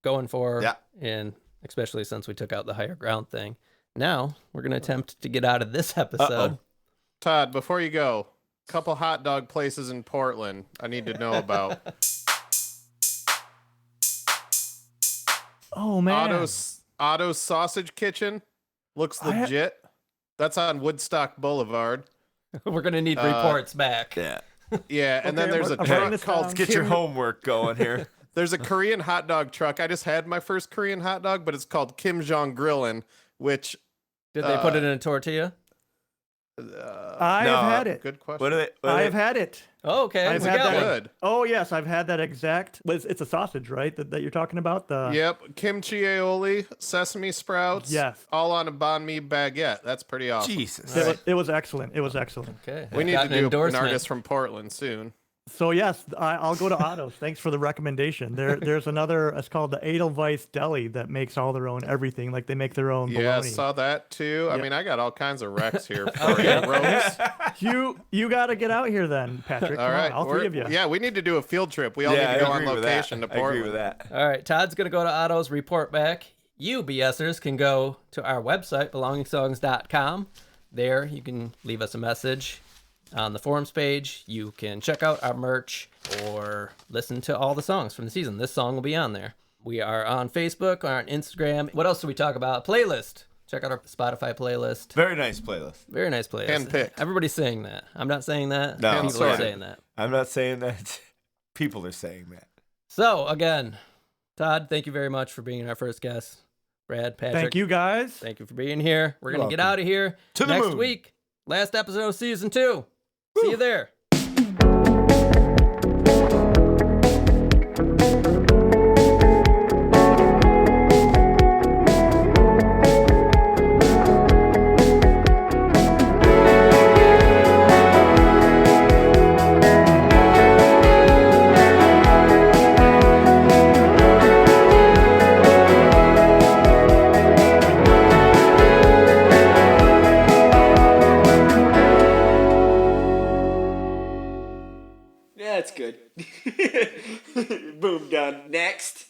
going for. Yeah. And especially since we took out the higher ground thing. Now, we're going to attempt to get out of this episode. Todd, before you go, couple hot dog places in Portland I need to know about. Oh, man. Otto's Sausage Kitchen. Looks legit. That's on Woodstock Boulevard. We're gonna need reports back. Yeah. Yeah, and then there's a I'm writing truck this called down. Get your homework going here. There's a Korean hot dog truck. I just had my first Korean hot dog, but it's called Kim Jong Grillin', which Did they put it in a tortilla? I have had it. Good question. What are they? I have had it. Oh, okay. I've we had got that. one. Good. Oh yes, I've had that exact. It's a sausage, right? That you're talking about. The Yep, kimchi aioli, sesame sprouts. Yes. All on a banh mi baguette. That's pretty awesome. Jesus. It was excellent. It was excellent. Okay. We need Got to an do an endorsement. artist from Portland soon. So yes, I'll go to Otto's. Thanks for the recommendation. There's another. It's called the Edelweiss Deli that makes all their own everything. Like they make their own Yeah, bologna. saw that too. I Yep. mean, I got all kinds of wrecks here for you, Rose. You got to get out here then, Patrick. All Come right, on, all three of you. Yeah, we need to do a field trip. We all need to go on location to I agree Portland. with that. All right, Todd's going to go to Otto's, report back. You BSers can go to our website, belongingsongs.com. There you can leave us a message on the forums page. You can check out our merch or listen to all the songs from the season. This song will be on there. We are on Facebook, on Instagram. What else do we talk about? Playlist. Check out our Spotify playlist. Very nice playlist. Very nice playlist. Handpicked. Everybody's saying that. I'm not saying that. No, People sorry. are saying that. I'm not saying that. People are saying that. So, again, Todd, thank you very much for being our first guest. Brad, Patrick. Thank you guys. Thank you for being here. We're going to get welcome. out of here To the next moon. week. Last episode of season 2. See you there. Yeah, that's good. Boom, done. Next.